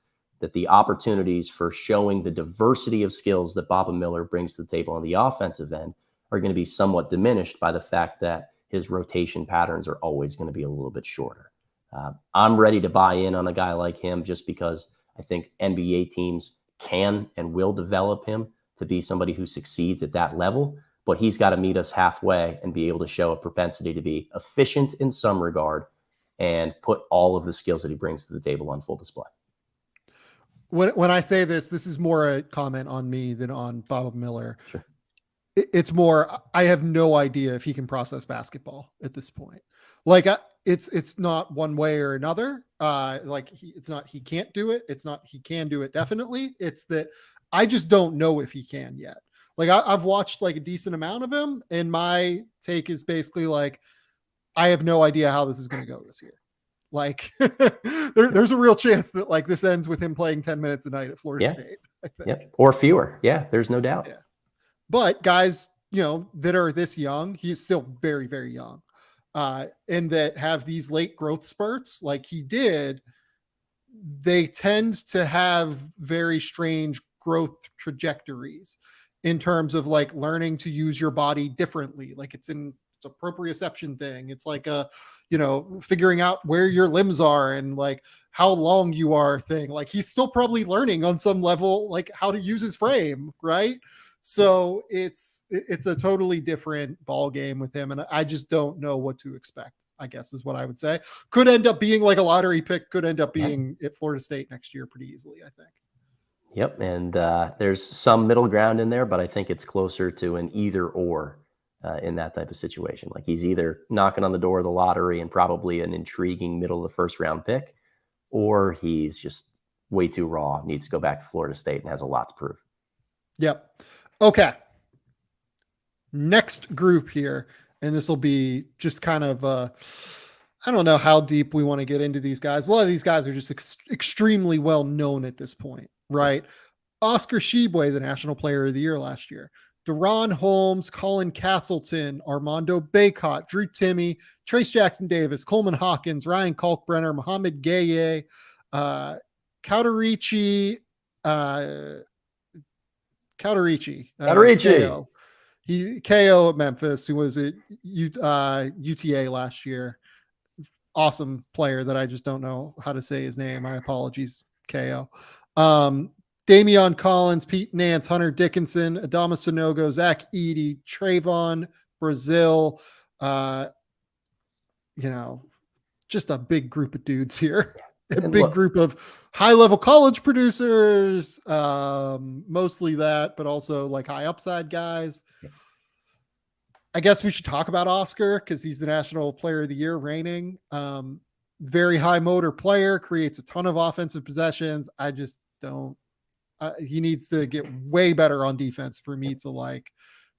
that the opportunities for showing the diversity of skills that Baba Miller brings to the table on the offensive end are going to be somewhat diminished by the fact that his rotation patterns are always going to be a little bit shorter. I'm ready to buy in on a guy like him just because I think NBA teams can and will develop him to be somebody who succeeds at that level, but he's got to meet us halfway and be able to show a propensity to be efficient in some regard and put all of the skills that he brings to the table on full display. When I say this is more a comment on me than on Bob Miller. Sure. It's more, I have no idea if he can process basketball at this point. Like it's not one way or another. It's not, he can't do it. It's not, he can do it. Definitely. It's that I just don't know if he can yet. Like I've watched like a decent amount of him, and my take is basically like, I have no idea how this is going to go this year. Like there's a real chance that like this ends with him playing 10 minutes a night at Florida State. I think. Yeah. Or fewer. Yeah. There's no doubt. Yeah. But guys, that are this young, he's still very, very young, and that have these late growth spurts like he did, they tend to have very strange growth trajectories in terms of like learning to use your body differently. Like it's a proprioception thing. It's like figuring out where your limbs are and like how long you are thing. Like he's still probably learning on some level, like how to use his frame. Right. So it's a totally different ball game with him. And I just don't know what to expect, I guess is what I would say. Could end up being like a lottery pick, could end up being at Florida State next year pretty easily, I think. Yep. And there's some middle ground in there, but I think it's closer to an either or in that type of situation. Like he's either knocking on the door of the lottery and probably an intriguing middle of the first round pick, or he's just way too raw, needs to go back to Florida State and has a lot to prove. Yep. Okay. Next group here, and this will be just kind of, I don't know how deep we want to get into these guys. A lot of these guys are just extremely well known at this point, right? Oscar Tshiebwe, the National Player of the Year last year. Deron Holmes, Colin Castleton, Armando Bacot, Drew Timme, Trace Jackson Davis, Coleman Hawkins, Ryan Kalkbrenner, Mohamed Gaye, Kauterichi, KO. He KO at Memphis, who was at UTA last year. Awesome player that I just don't know how to say his name. My apologies, KO. Damian Collins, Pete Nance, Hunter Dickinson, Adama Sanogo, Zach Edey, Trayvon Brazil. Just a big group of dudes here. A big group of high-level college producers, mostly that, but also like high upside guys. I guess we should talk about Oscar because he's the National Player of the Year reigning. Very high motor player, creates a ton of offensive possessions. I just don't. He needs to get way better on defense for me to like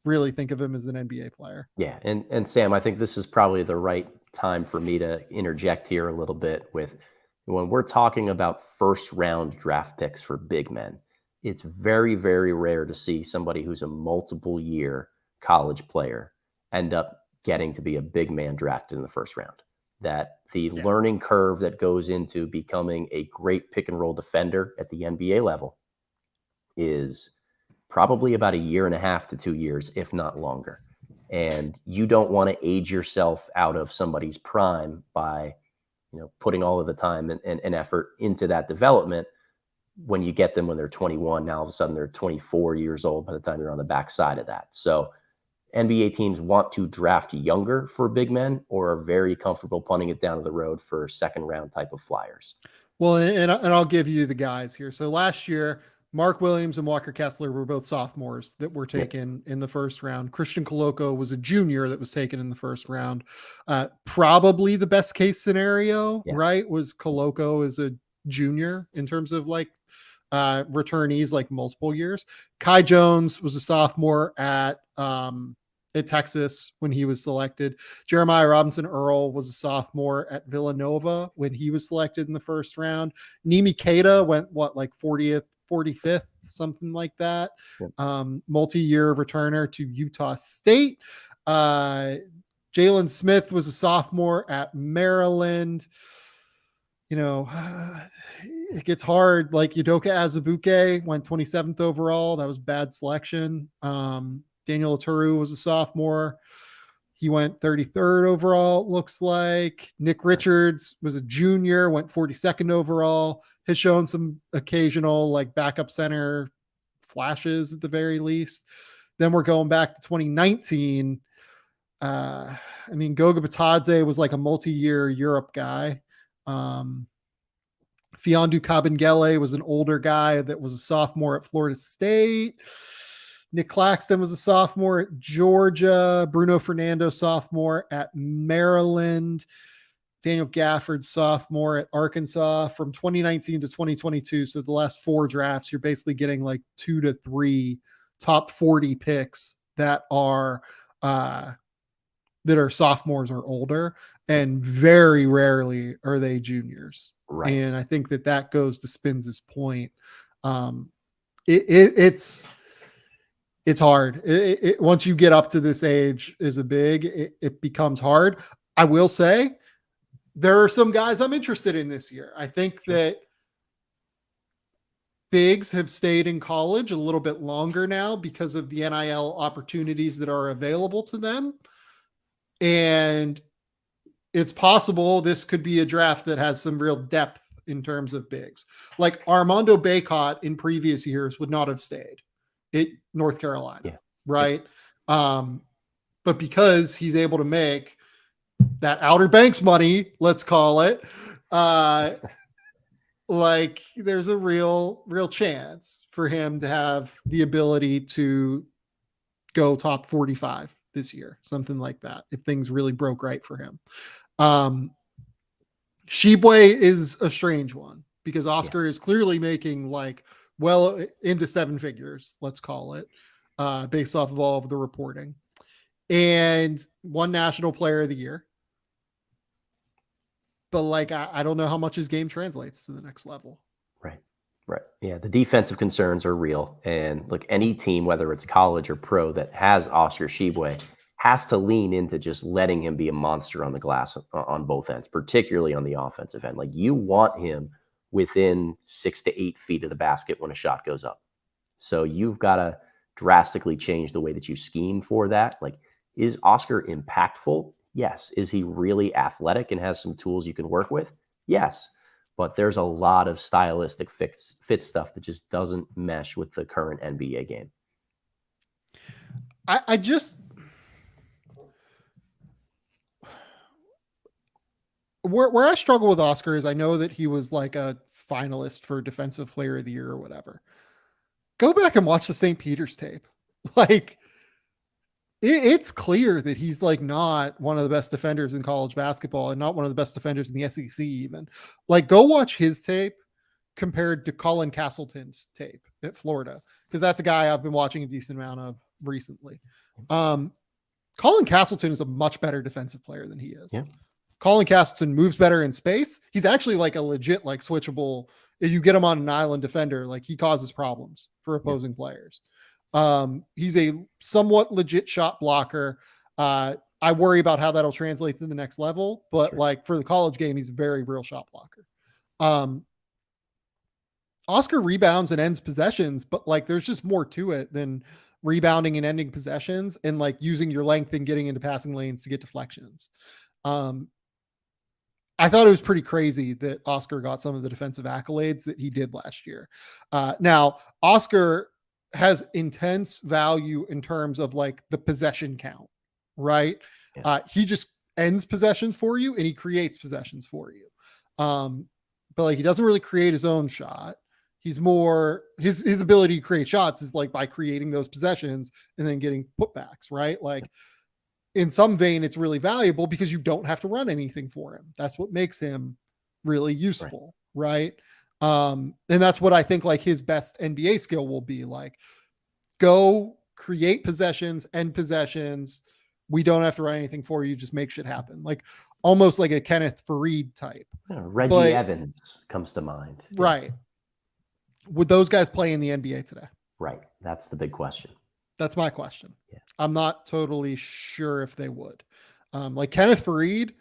really think of him as an NBA player. Yeah, and Sam, I think this is probably the right time for me to interject here a little bit with when we're talking about first round draft picks for big men. It's very, very rare to see somebody who's a multiple year college player end up getting to be a big man drafted in the first round. That the learning curve that goes into becoming a great pick and roll defender at the NBA level is probably about 1.5 to 2 years, if not longer. And you don't want to age yourself out of somebody's prime by, putting all of the time and effort into that development when you get them when they're 21. Now all of a sudden they're 24 years old by the time you're on the backside of that. So NBA teams want to draft younger for big men or are very comfortable punting it down to the road for second round type of flyers. Well, and I'll give you the guys here. So last year, Mark Williams and Walker Kessler were both sophomores that were taken in the first round. Christian Coloco was a junior that was taken in the first round. Probably the best case scenario, right, was Coloco as a junior in terms of like returnees, like multiple years. Kai Jones was a sophomore at Texas when he was selected. Jeremiah Robinson Earl was a sophomore at Villanova when he was selected in the first round. Nimi Keita went like 40th, 45th, something like that. Multi-year returner to Utah State. Jalen Smith was a sophomore at Maryland. it gets hard. Like Udoka Azubuike went 27th overall. That was bad selection. Daniel Oturu was a sophomore. He went 33rd overall, looks like. Nick Richards was a junior, went 42nd overall, has shown some occasional like backup center flashes at the very least. Then we're going back to 2019. Goga Batadze was like a multi-year Europe guy. Fiondu Kabengele was an older guy that was a sophomore at Florida State. Nick Claxton was a sophomore at Georgia. Bruno Fernando, sophomore at Maryland. Daniel Gafford, sophomore at Arkansas. From 2019 to 2022, so the last 4 drafts, you're basically getting like 2 to 3 top 40 picks that are sophomores or older, and very rarely are they juniors. Right. And I think that goes to Spins' point. It's hard. Once you get up to this age as a big, it becomes hard. I will say there are some guys I'm interested in this year. I think that bigs have stayed in college a little bit longer now because of the NIL opportunities that are available to them. And it's possible this could be a draft that has some real depth in terms of bigs. Like Armando Bacot in previous years would not have stayed at North Carolina, right? Yeah. But because he's able to make that Outer Banks money, let's call it, like there's a real chance for him to have the ability to go top 45 this year, something like that, if things really broke right for him. Shibwe is a strange one because Oscar is clearly making like well into 7 figures, let's call it, based off of all of the reporting, and won National Player of the Year. But like, I don't know how much his game translates to the next level. Right. Yeah. The defensive concerns are real. And look, any team, whether it's college or pro, that has Oscar Shibwe has to lean into just letting him be a monster on the glass on both ends, particularly on the offensive end. Like you want him within 6 to 8 feet of the basket when a shot goes up. So you've got to drastically change the way that you scheme for that. Like, is Oscar impactful? Yes. Is he really athletic and has some tools you can work with? Yes. But there's a lot of stylistic fit stuff that just doesn't mesh with the current NBA game. I just where I struggle with Oscar is I know that he was like a finalist for Defensive Player of the Year or whatever. Go back and watch the St. Peter's tape. Like, it's clear that he's like not one of the best defenders in college basketball and not one of the best defenders in the SEC even. Like, go watch his tape compared to Colin Castleton's tape at Florida, because that's a guy I've been watching a decent amount of recently. Colin Castleton is a much better defensive player than he is. Yeah. Colin Castleton moves better in space. He's actually like a legit, like switchable. If you get him on an island defender, like he causes problems for opposing players. He's a somewhat legit shot blocker. I worry about how that'll translate to the next level, but like for the college game, he's a very real shot blocker. Oscar rebounds and ends possessions, but like there's just more to it than rebounding and ending possessions and like using your length and getting into passing lanes to get deflections. I thought it was pretty crazy that Oscar got some of the defensive accolades that he did last year. Now, Oscar has intense value in terms of like the possession count, right? Yeah. He just ends possessions for you and he creates possessions for you. But like he doesn't really create his own shot. He's more his ability to create shots is like by creating those possessions and then getting putbacks, right? Like in some vein, it's really valuable because you don't have to run anything for him. That's what makes him really useful, right? And that's what I think like his best NBA skill will be like, go create possessions, end possessions. We don't have to run anything for you. Just make shit happen. Like almost like a Kenneth Faried type. Reggie Evans comes to mind. Right. Would those guys play in the NBA today? Right. That's the big question. That's my question. Yeah. I'm not totally sure if they would. Like Kenneth Faried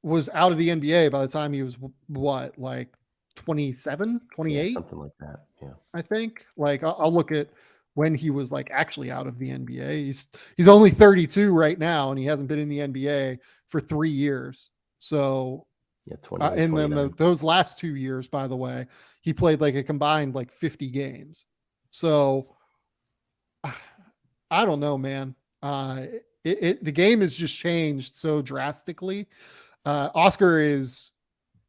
was out of the NBA by the time he was what, like 27, 28? something like that. Yeah. I think. Like I'll look at when he was like actually out of the NBA. He's only 32 right now, and he hasn't been in the NBA for 3 years. So Yeah, 28, and then 29. those last 2 years, by the way, he played like a combined like 50 games. So I don't know, man. The game has just changed so drastically. Oscar is,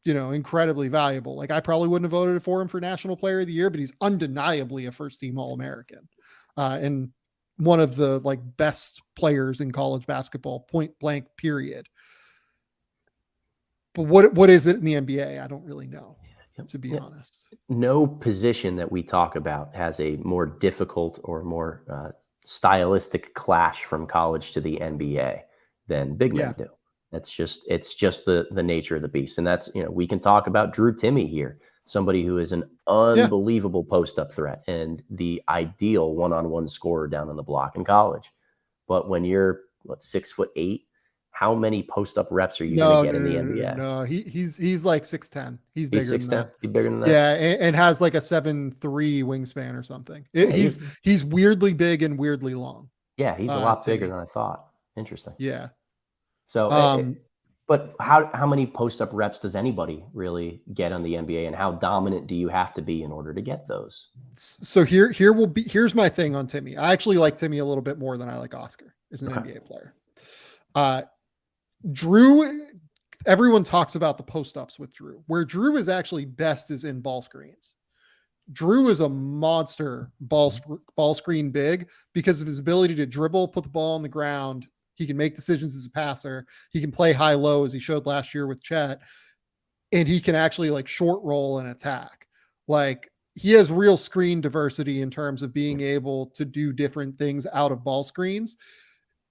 incredibly valuable. Like I probably wouldn't have voted for him for National Player of the Year, but he's undeniably a first team All-American, and one of the like best players in college basketball, point blank, period. But what is it in the NBA? I don't really know, to be honest. No position that we talk about has a more difficult or more stylistic clash from college to the NBA than big men do. It's just the nature of the beast. And that's, we can talk about Drew Timme here, somebody who is an unbelievable post-up threat and the ideal one-on-one scorer down on the block in college. But when you're 6'8", how many post-up reps are you going to get in the NBA? No, he's like 6'10". He's bigger than that. He's bigger than that. Yeah, and has like a 7'3" wingspan or something. He's weirdly big and weirdly long. Yeah, he's a lot bigger than I thought. Interesting. Yeah. So, but how many post-up reps does anybody really get on the NBA, and how dominant do you have to be in order to get those? So here's my thing on Timme. I actually like Timme a little bit more than I like Oscar as an NBA player. Drew, everyone talks about the post-ups with Drew. Where Drew is actually best is in ball screens. Drew is a monster ball screen big because of his ability to dribble, put the ball on the ground. He can make decisions as a passer. He can play high-low, as he showed last year with Chet. And he can actually like short roll and attack. Like he has real screen diversity in terms of being able to do different things out of ball screens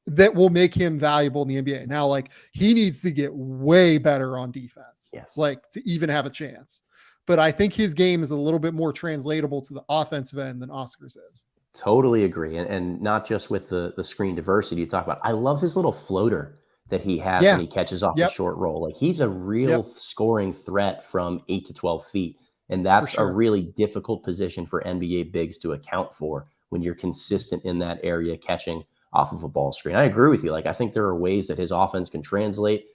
that will make him valuable in the NBA. Now, like he needs to get way better on defense, like to even have a chance. But I think his game is a little bit more translatable to the offensive end than Oscar's is. Totally agree. And not just with the screen diversity you talk about. I love his little floater that he has when he catches off the short roll. Like he's a real scoring threat from 8 to 12 feet. And that's a really difficult position for NBA bigs to account for when you're consistent in that area catching off of a ball screen. I agree with you. Like I think there are ways that his offense can translate.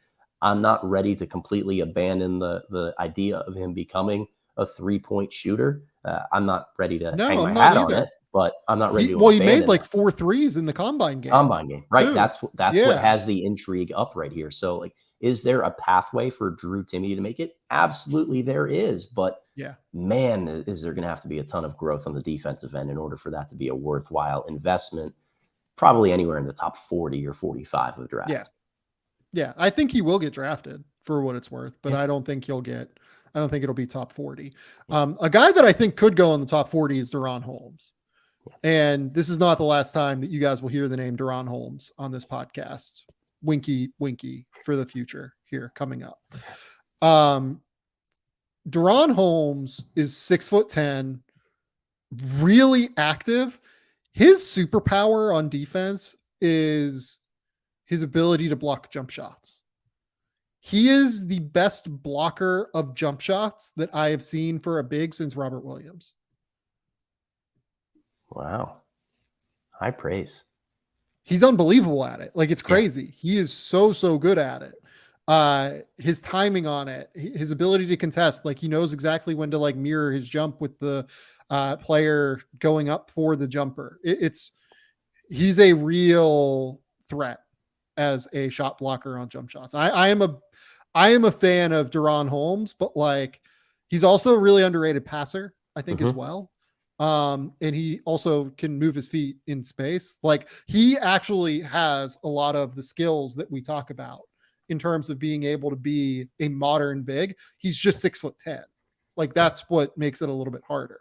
I'm not ready to completely abandon the idea of him becoming a 3-point shooter. I'm not ready to hang my hat on it. But I'm not ready to. Well, he made like 4 threes in the combine game. Right? Too. That's what has the intrigue up right here. So, like, is there a pathway for Drew Timme to make it? Absolutely, there is. But man, is there going to have to be a ton of growth on the defensive end in order for that to be a worthwhile investment? Probably anywhere in the top 40 or 45 of the draft. Yeah. I think he will get drafted for what it's worth, but I don't think it'll be top 40. A guy that I think could go in the top 40 is Deron Holmes. And this is not the last time that you guys will hear the name Deron Holmes on this podcast. Winky for the future here coming up. Deron Holmes is 6'10", really active. His superpower on defense is his ability to block jump shots. He is the best blocker of jump shots that I have seen for a big since Robert Williams. Wow. High praise. He's unbelievable at it. Like it's crazy. He is so good at it. His timing on it, his ability to contest, like he knows exactly when to like mirror his jump with the player going up for the jumper. He's a real threat as a shot blocker on jump shots. I am a fan of Deron Holmes, but like he's also a really underrated passer, I think, as well. And he also can move his feet in space. Like he actually has a lot of the skills that we talk about in terms of being able to be a modern big. He's just 6'10". Like that's what makes it a little bit harder.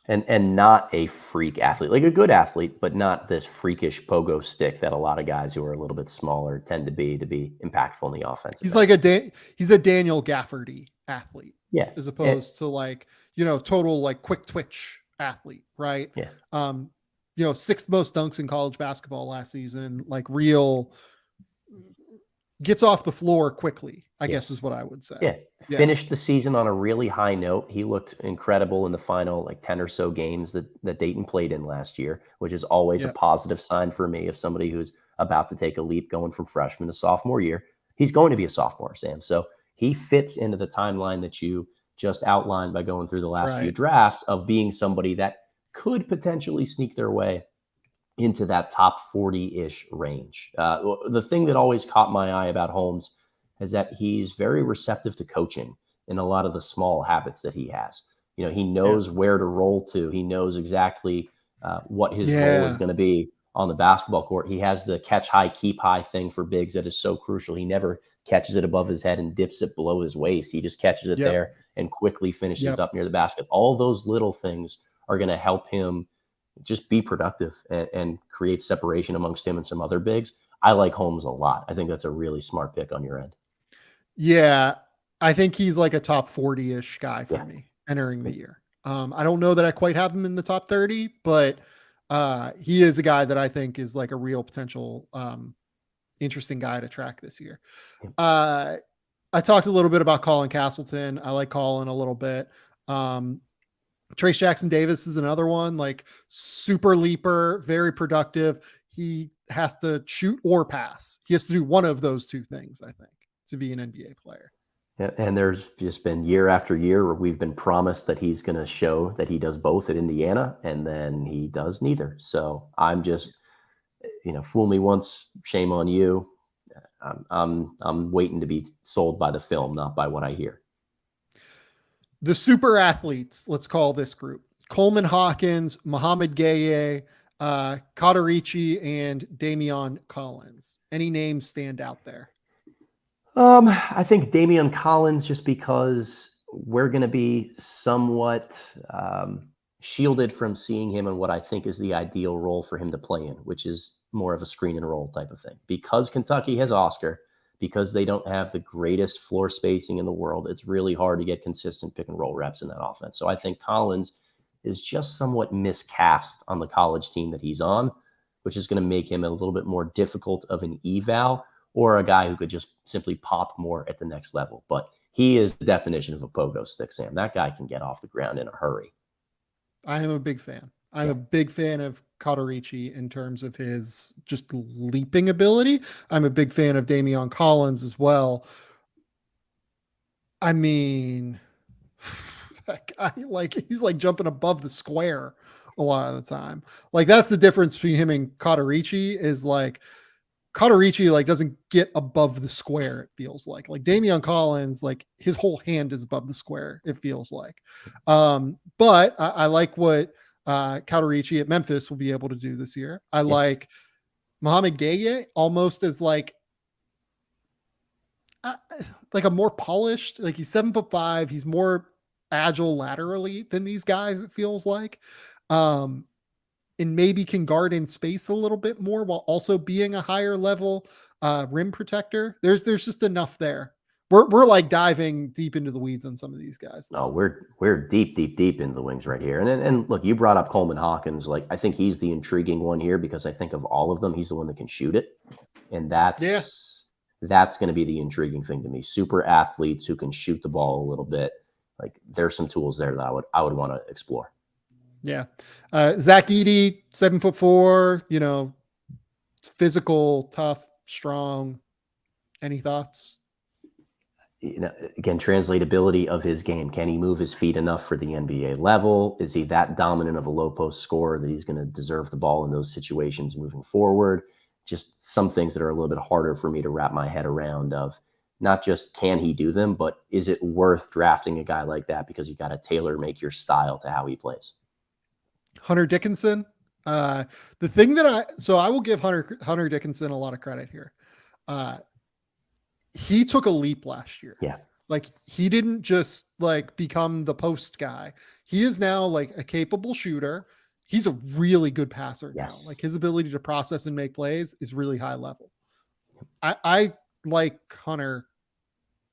And not a freak athlete, like a good athlete, but not this freakish pogo stick that a lot of guys who are a little bit smaller tend to be impactful in the offense. He's like he's a Daniel Gafferty athlete. Yeah. As opposed to like, total like quick twitch athlete, right? Yeah. 6th most dunks in college basketball last season, like real gets off the floor quickly, I Yes. guess is what I would say. Yeah. Finished the season on a really high note. He looked incredible in the final 10 or so games that Dayton played in last year, which is always a Yeah. positive sign for me of somebody who's about to take a leap going from freshman to sophomore year. He's going to be a sophomore, Sam. So he fits into the timeline that you just outlined by going through the last few Right. drafts of being somebody that could potentially sneak their way into that top 40-ish range. The thing that always caught my eye about Holmes is that he's very receptive to coaching in a lot of the small habits that he has. He knows where to roll to. He knows exactly what his role is going to be on the basketball court. He has the catch high, keep high thing for bigs that is so crucial. He never catches it above his head and dips it below his waist. He just catches it there and quickly finishes it up near the basket. All those little things are going to help him just be productive and create separation amongst him and some other bigs. I like Holmes a lot. I think that's a really smart pick on your end. Yeah. I think he's like a top 40-ish guy for me entering the year. I don't know that I quite have him in the top 30, but he is a guy that I think is like a real potential interesting guy to track this year. I talked a little bit about Colin Castleton. I like Colin a little bit. Trace Jackson Davis is another one, like super leaper, very productive. He has to shoot or pass. He has to do one of those two things, I think, to be an NBA player. Yeah, and there's just been year after year where we've been promised that he's going to show that he does both at Indiana, and then he does neither. So I'm just, fool me once, shame on you. I'm waiting to be sold by the film, not by what I hear. The super athletes, let's call this group: Coleman Hawkins, Mohamed Gaye, Kadarichi, and Damian Collins. Any names stand out there? I think Damian Collins, just because we're going to be somewhat shielded from seeing him in what I think is the ideal role for him to play in, which is more of a screen and roll type of thing. Because Kentucky has Oscar, because they don't have the greatest floor spacing in the world, it's really hard to get consistent pick and roll reps in that offense. So I think Collins is just somewhat miscast on the college team that he's on, which is going to make him a little bit more difficult of an eval, or a guy who could just simply pop more at the next level. But he is the definition of a pogo stick, Sam. That guy can get off the ground in a hurry. I am a big fan. I'm a big fan of Kadarichi in terms of his just leaping ability. I'm a big fan of Damian Collins as well. I mean, that guy, he's like jumping above the square a lot of the time. Like, that's the difference between him and Kadarichi, is like Kadarichi doesn't get above the square, it feels like Damian Collins, like his whole hand is above the square, it feels like. But I like what Kadarichi at Memphis will be able to do this year. I like Mohamed Gaye almost as like a more polished, he's 7'5", he's more agile laterally than these guys, it feels like. And maybe can guard in space a little bit more while also being a higher level rim protector. There's just enough there. We're like diving deep into the weeds on some of these guys. No, we're deep in the wings right here. And look, you brought up Coleman Hawkins. I think he's the intriguing one here, because I think of all of them, he's the one that can shoot it. And that's going to be the intriguing thing to me. Super athletes who can shoot the ball a little bit. There's some tools there that I would want to explore. Yeah. Zach Edey, 7'4", physical, tough, strong. Any thoughts? Again, translatability of his game. Can he move his feet enough for the NBA level? Is he that dominant of a low post scorer that he's going to deserve the ball in those situations moving forward? Just some things that are a little bit harder for me to wrap my head around, of not just can he do them, but is it worth drafting a guy like that, because you got to tailor make your style to how he plays. Hunter Dickinson. The thing that I will give Hunter Dickinson a lot of credit here. He took a leap last year. Yeah. He didn't just become the post guy. He is now a capable shooter. He's a really good passer now. His ability to process and make plays is really high level. I like Hunter,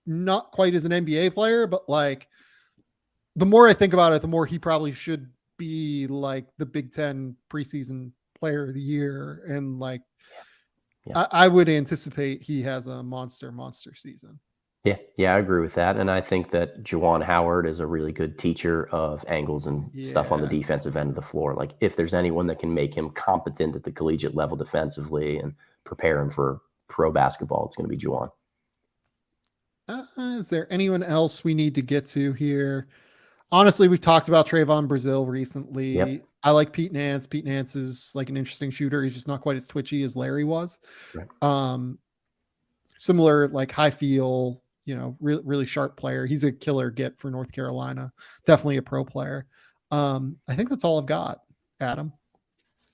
not quite as an NBA player, but the more I think about it, the more he probably should be the Big Ten preseason player of the year. And I would anticipate he has a monster season. Yeah, I agree with that. And I think that Juwan Howard is a really good teacher of angles and stuff on the defensive end of the floor. Like, if there's anyone that can make him competent at the collegiate level defensively and prepare him for pro basketball, it's going to be Juwan. Is there anyone else we need to get to here? Honestly, we've talked about Trayvon Brazil recently. Yep. I like Pete Nance. Pete Nance is like an interesting shooter. He's just not quite as twitchy as Larry was. Right. Similar, like high feel, really sharp player. He's a killer get for North Carolina. Definitely a pro player. I think that's all I've got, Adam.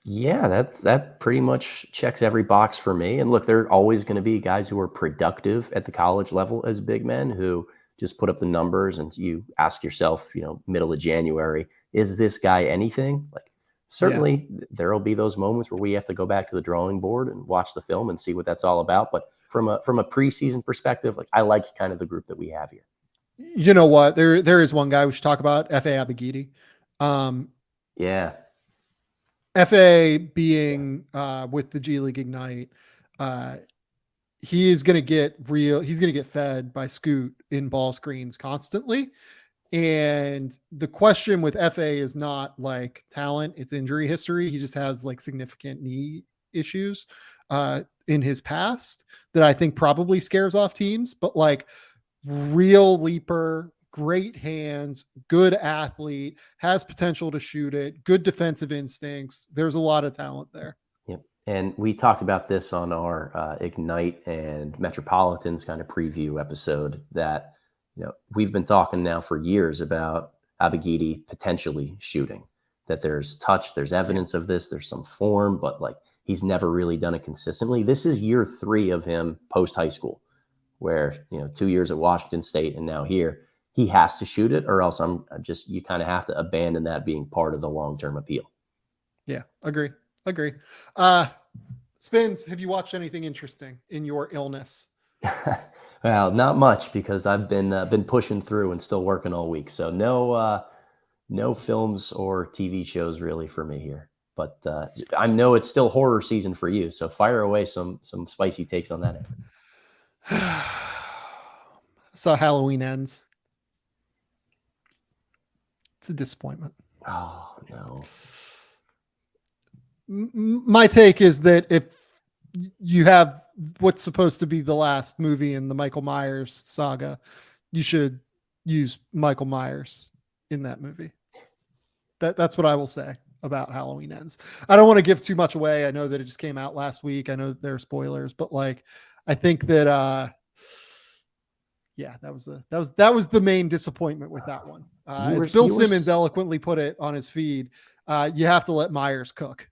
Yeah, that pretty much checks every box for me. And look, there are always going to be guys who are productive at the college level as big men who just put up the numbers, and you ask yourself, middle of January, is this guy anything? Like, certainly there'll be those moments where we have to go back to the drawing board and watch the film and see what that's all about. But from a preseason perspective, like, I like kind of the group that we have here. You know what? There is one guy we should talk about, F.A. Abogidi. Yeah. FA being with the G League Ignite, he's going to get fed by Scoot in ball screens constantly. And the question with FA is not like talent, it's injury history. He just has like significant knee issues in his past that I think probably scares off teams, but like real leaper, great hands, good athlete, has potential to shoot it, good defensive instincts. There's a lot of talent there. Yep. And we talked about this on our Ignite and Metropolitans kind of preview episode that, we've been talking now for years about Abogidi potentially shooting, that there's touch, there's evidence of this, there's some form, but like, he's never really done it consistently. This is year 3 of him post high school, where, 2 years at Washington State and now here. He has to shoot it, or else you kind of have to abandon that being part of the long-term appeal. Yeah, agree. Spins, have you watched anything interesting in your illness? Well, not much, because I've been pushing through and still working all week. So no films or TV shows really for me here. But I know it's still horror season for you, so fire away some spicy takes on that end. Saw Halloween Ends. It's a disappointment. Oh, no. My take is that if you have what's supposed to be the last movie in the Michael Myers saga, you should use Michael Myers in that movie. That's what I will say about Halloween Ends. I don't want to give too much away. I know that it just came out last week. I know that there are spoilers, but like, I think that, that was the main disappointment with that one. As Bill Simmons eloquently put it on his feed, you have to let Myers cook,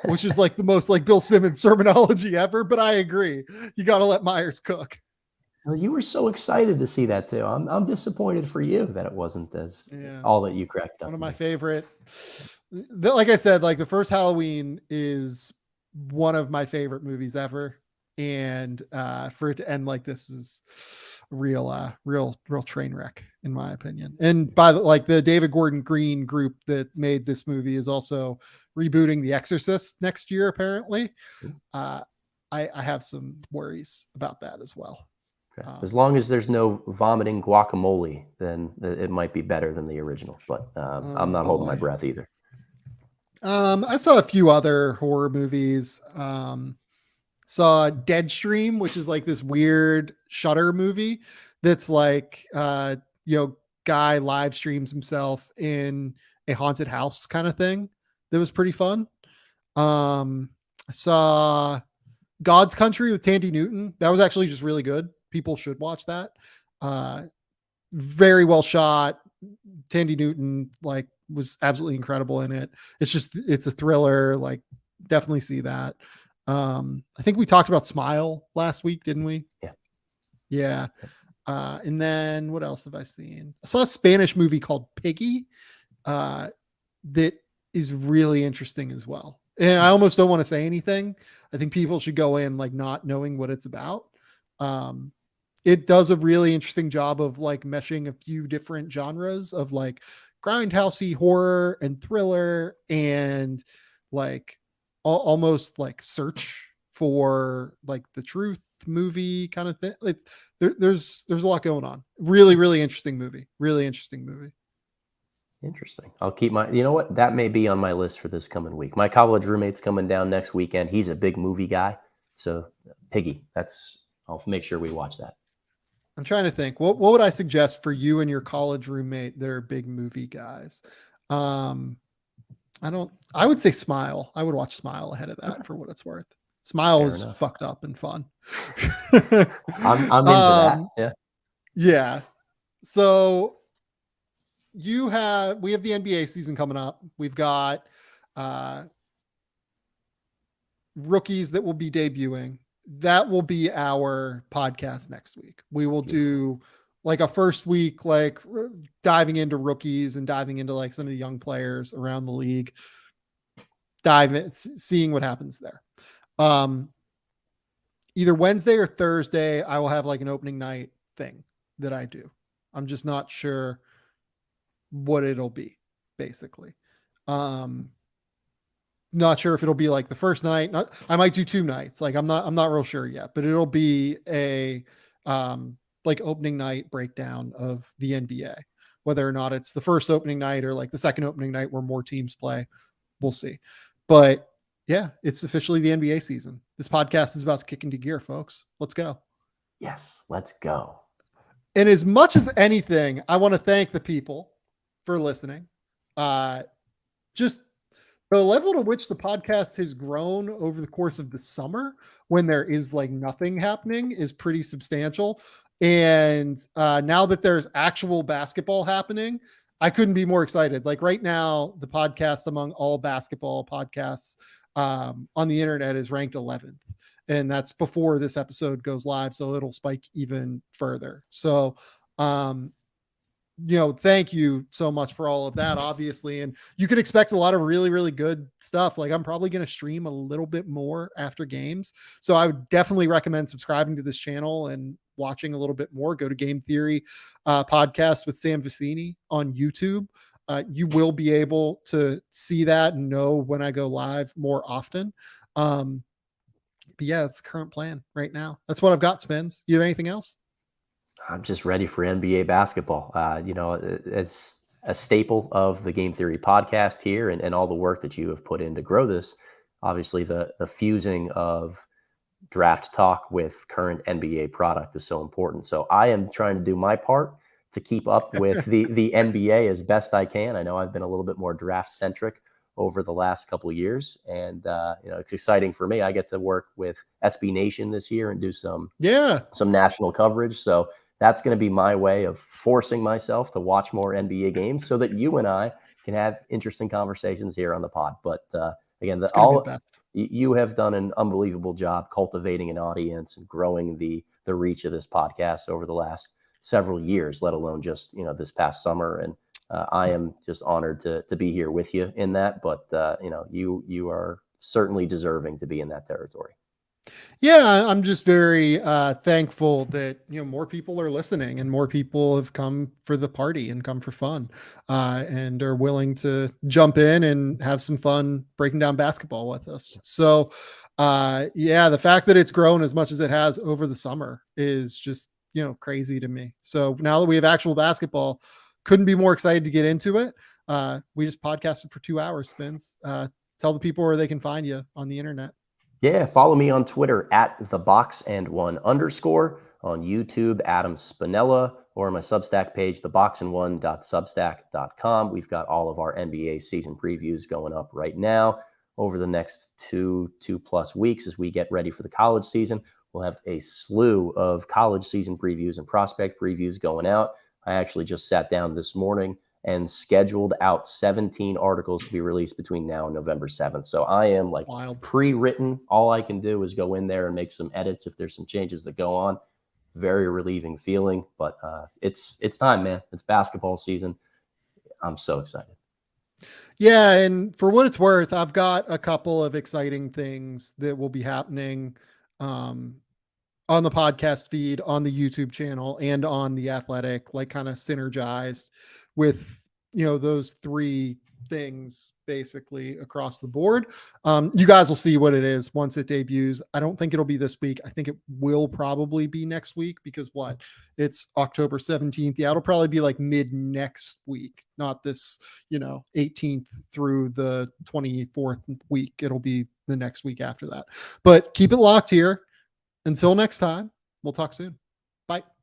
which is like the most like Bill Simmons terminology ever. But I agree, you got to let Myers cook. Well, you were so excited to see that too. I'm disappointed for you that it wasn't as all that you cracked up. One of my favorite. Like I said, like the first Halloween is one of my favorite movies ever, and for it to end like this is real train wreck in my opinion. And by the David Gordon Green group that made this movie is also rebooting The Exorcist next year apparently. I have some worries about that as well. Okay. As long as there's no vomiting guacamole, then it might be better than the original, but I'm not holding my breath either. I saw a few other horror movies. Saw Deadstream, which is like this weird Shudder movie that's like, guy live streams himself in a haunted house kind of thing. That was pretty fun. I saw God's Country with Tandy Newton. That was actually just really good. People should watch that. Very well shot. Tandy Newton was absolutely incredible in it. It's a thriller. Like, definitely see that. I think we talked about Smile last week, didn't we? Yeah. And then what else have I seen? I saw a Spanish movie called Piggy that is really interesting as well. And I almost don't want to say anything. I think people should go in like not knowing what it's about. It does a really interesting job of like meshing a few different genres of like grindhousey horror and thriller and like almost like search for like the Truth movie kind of thing. Like there's a lot going on. Really interesting movie. Really interesting movie. Interesting. I'll keep you know what? That may be on my list for this coming week. My college roommate's coming down next weekend. He's a big movie guy. So Piggy, I'll make sure we watch that. I'm trying to think. What would I suggest for you and your college roommate that are big movie guys? I would say Smile. I would watch Smile ahead of that for what it's worth. Smile is fucked up and fun. I'm into that. Yeah. Yeah. So we have the NBA season coming up. We've got rookies that will be debuting. That will be our podcast next week. We will do like a first week, like diving into rookies and diving into like some of the young players around the league, seeing what happens there. Either Wednesday or Thursday, I will have like an opening night thing that I do. I'm just not sure what it'll be, basically. Not sure if it'll be like the first night. I might do 2 nights. Like I'm not real sure yet, but it'll be a like opening night breakdown of the NBA. Whether or not it's the first opening night or like the second opening night where more teams play, we'll see. But yeah, it's officially the NBA season. This podcast is about to kick into gear, folks. Let's go. Yes, let's go. And as much as anything, I want to thank the people for listening. Just the level to which the podcast has grown over the course of the summer when there is like nothing happening is pretty substantial. And now that there's actual basketball happening, I couldn't be more excited. Like right now, the podcast among all basketball podcasts on the internet is ranked 11th. And that's before this episode goes live. So it'll spike even further. So, thank you so much for all of that, obviously. And you can expect a lot of really good stuff. Like I'm probably going to stream a little bit more after games. So I would definitely recommend subscribing to this channel and watching a little bit more. Go to Game Theory podcast with Sam Vicini on YouTube. You will be able to see that and know when I go live more often. But yeah, that's the current plan right now. That's what I've got, Spins. You have anything else? I'm just ready for NBA basketball. It's a staple of the Game Theory podcast here and all the work that you have put in to grow this. Obviously, the fusing of draft talk with current NBA product is so important. So I am trying to do my part to keep up with the NBA as best I can. I know I've been a little bit more draft centric over the last couple of years, and it's exciting for me. I get to work with SB Nation this year and do some national coverage. So that's going to be my way of forcing myself to watch more NBA games so that you and I can have interesting conversations here on the pod. But again, you have done an unbelievable job cultivating an audience and growing the reach of this podcast over the last several years, let alone just this past summer. And I am just honored to be here with you in that. But you are certainly deserving to be in that territory. Yeah, I'm just very thankful that more people are listening and more people have come for the party and come for fun and are willing to jump in and have some fun breaking down basketball with us. So the fact that it's grown as much as it has over the summer is just crazy to me. So now that we have actual basketball, couldn't be more excited to get into it. We just podcasted for 2 hours, Spins. Tell the people where they can find you on the internet. Yeah, follow me on Twitter at @theboxand1_, on YouTube, Adam Spinella, or my Substack page, theboxand1.substack.com. We've got all of our NBA season previews going up right now over the next two plus weeks as we get ready for the college season. We'll have a slew of college season previews and prospect previews going out. I actually just sat down this morning and scheduled out 17 articles to be released between now and November 7th. So I am like pre-written. All I can do is go in there and make some edits if there's some changes that go on. Very relieving feeling, but it's time, man. It's basketball season. I'm so excited. Yeah, and for what it's worth, I've got a couple of exciting things that will be happening on the podcast feed, on the YouTube channel, and on The Athletic, like kind of synergized with those 3 things basically across the board. You guys will see what it is once it debuts. I don't think it'll be this week. I think it will probably be next week because it's October 17th. Yeah, it'll probably be like mid next week, not this, 18th through the 24th week. It'll be the next week after that. But keep it locked here. Until next time, we'll talk soon. Bye.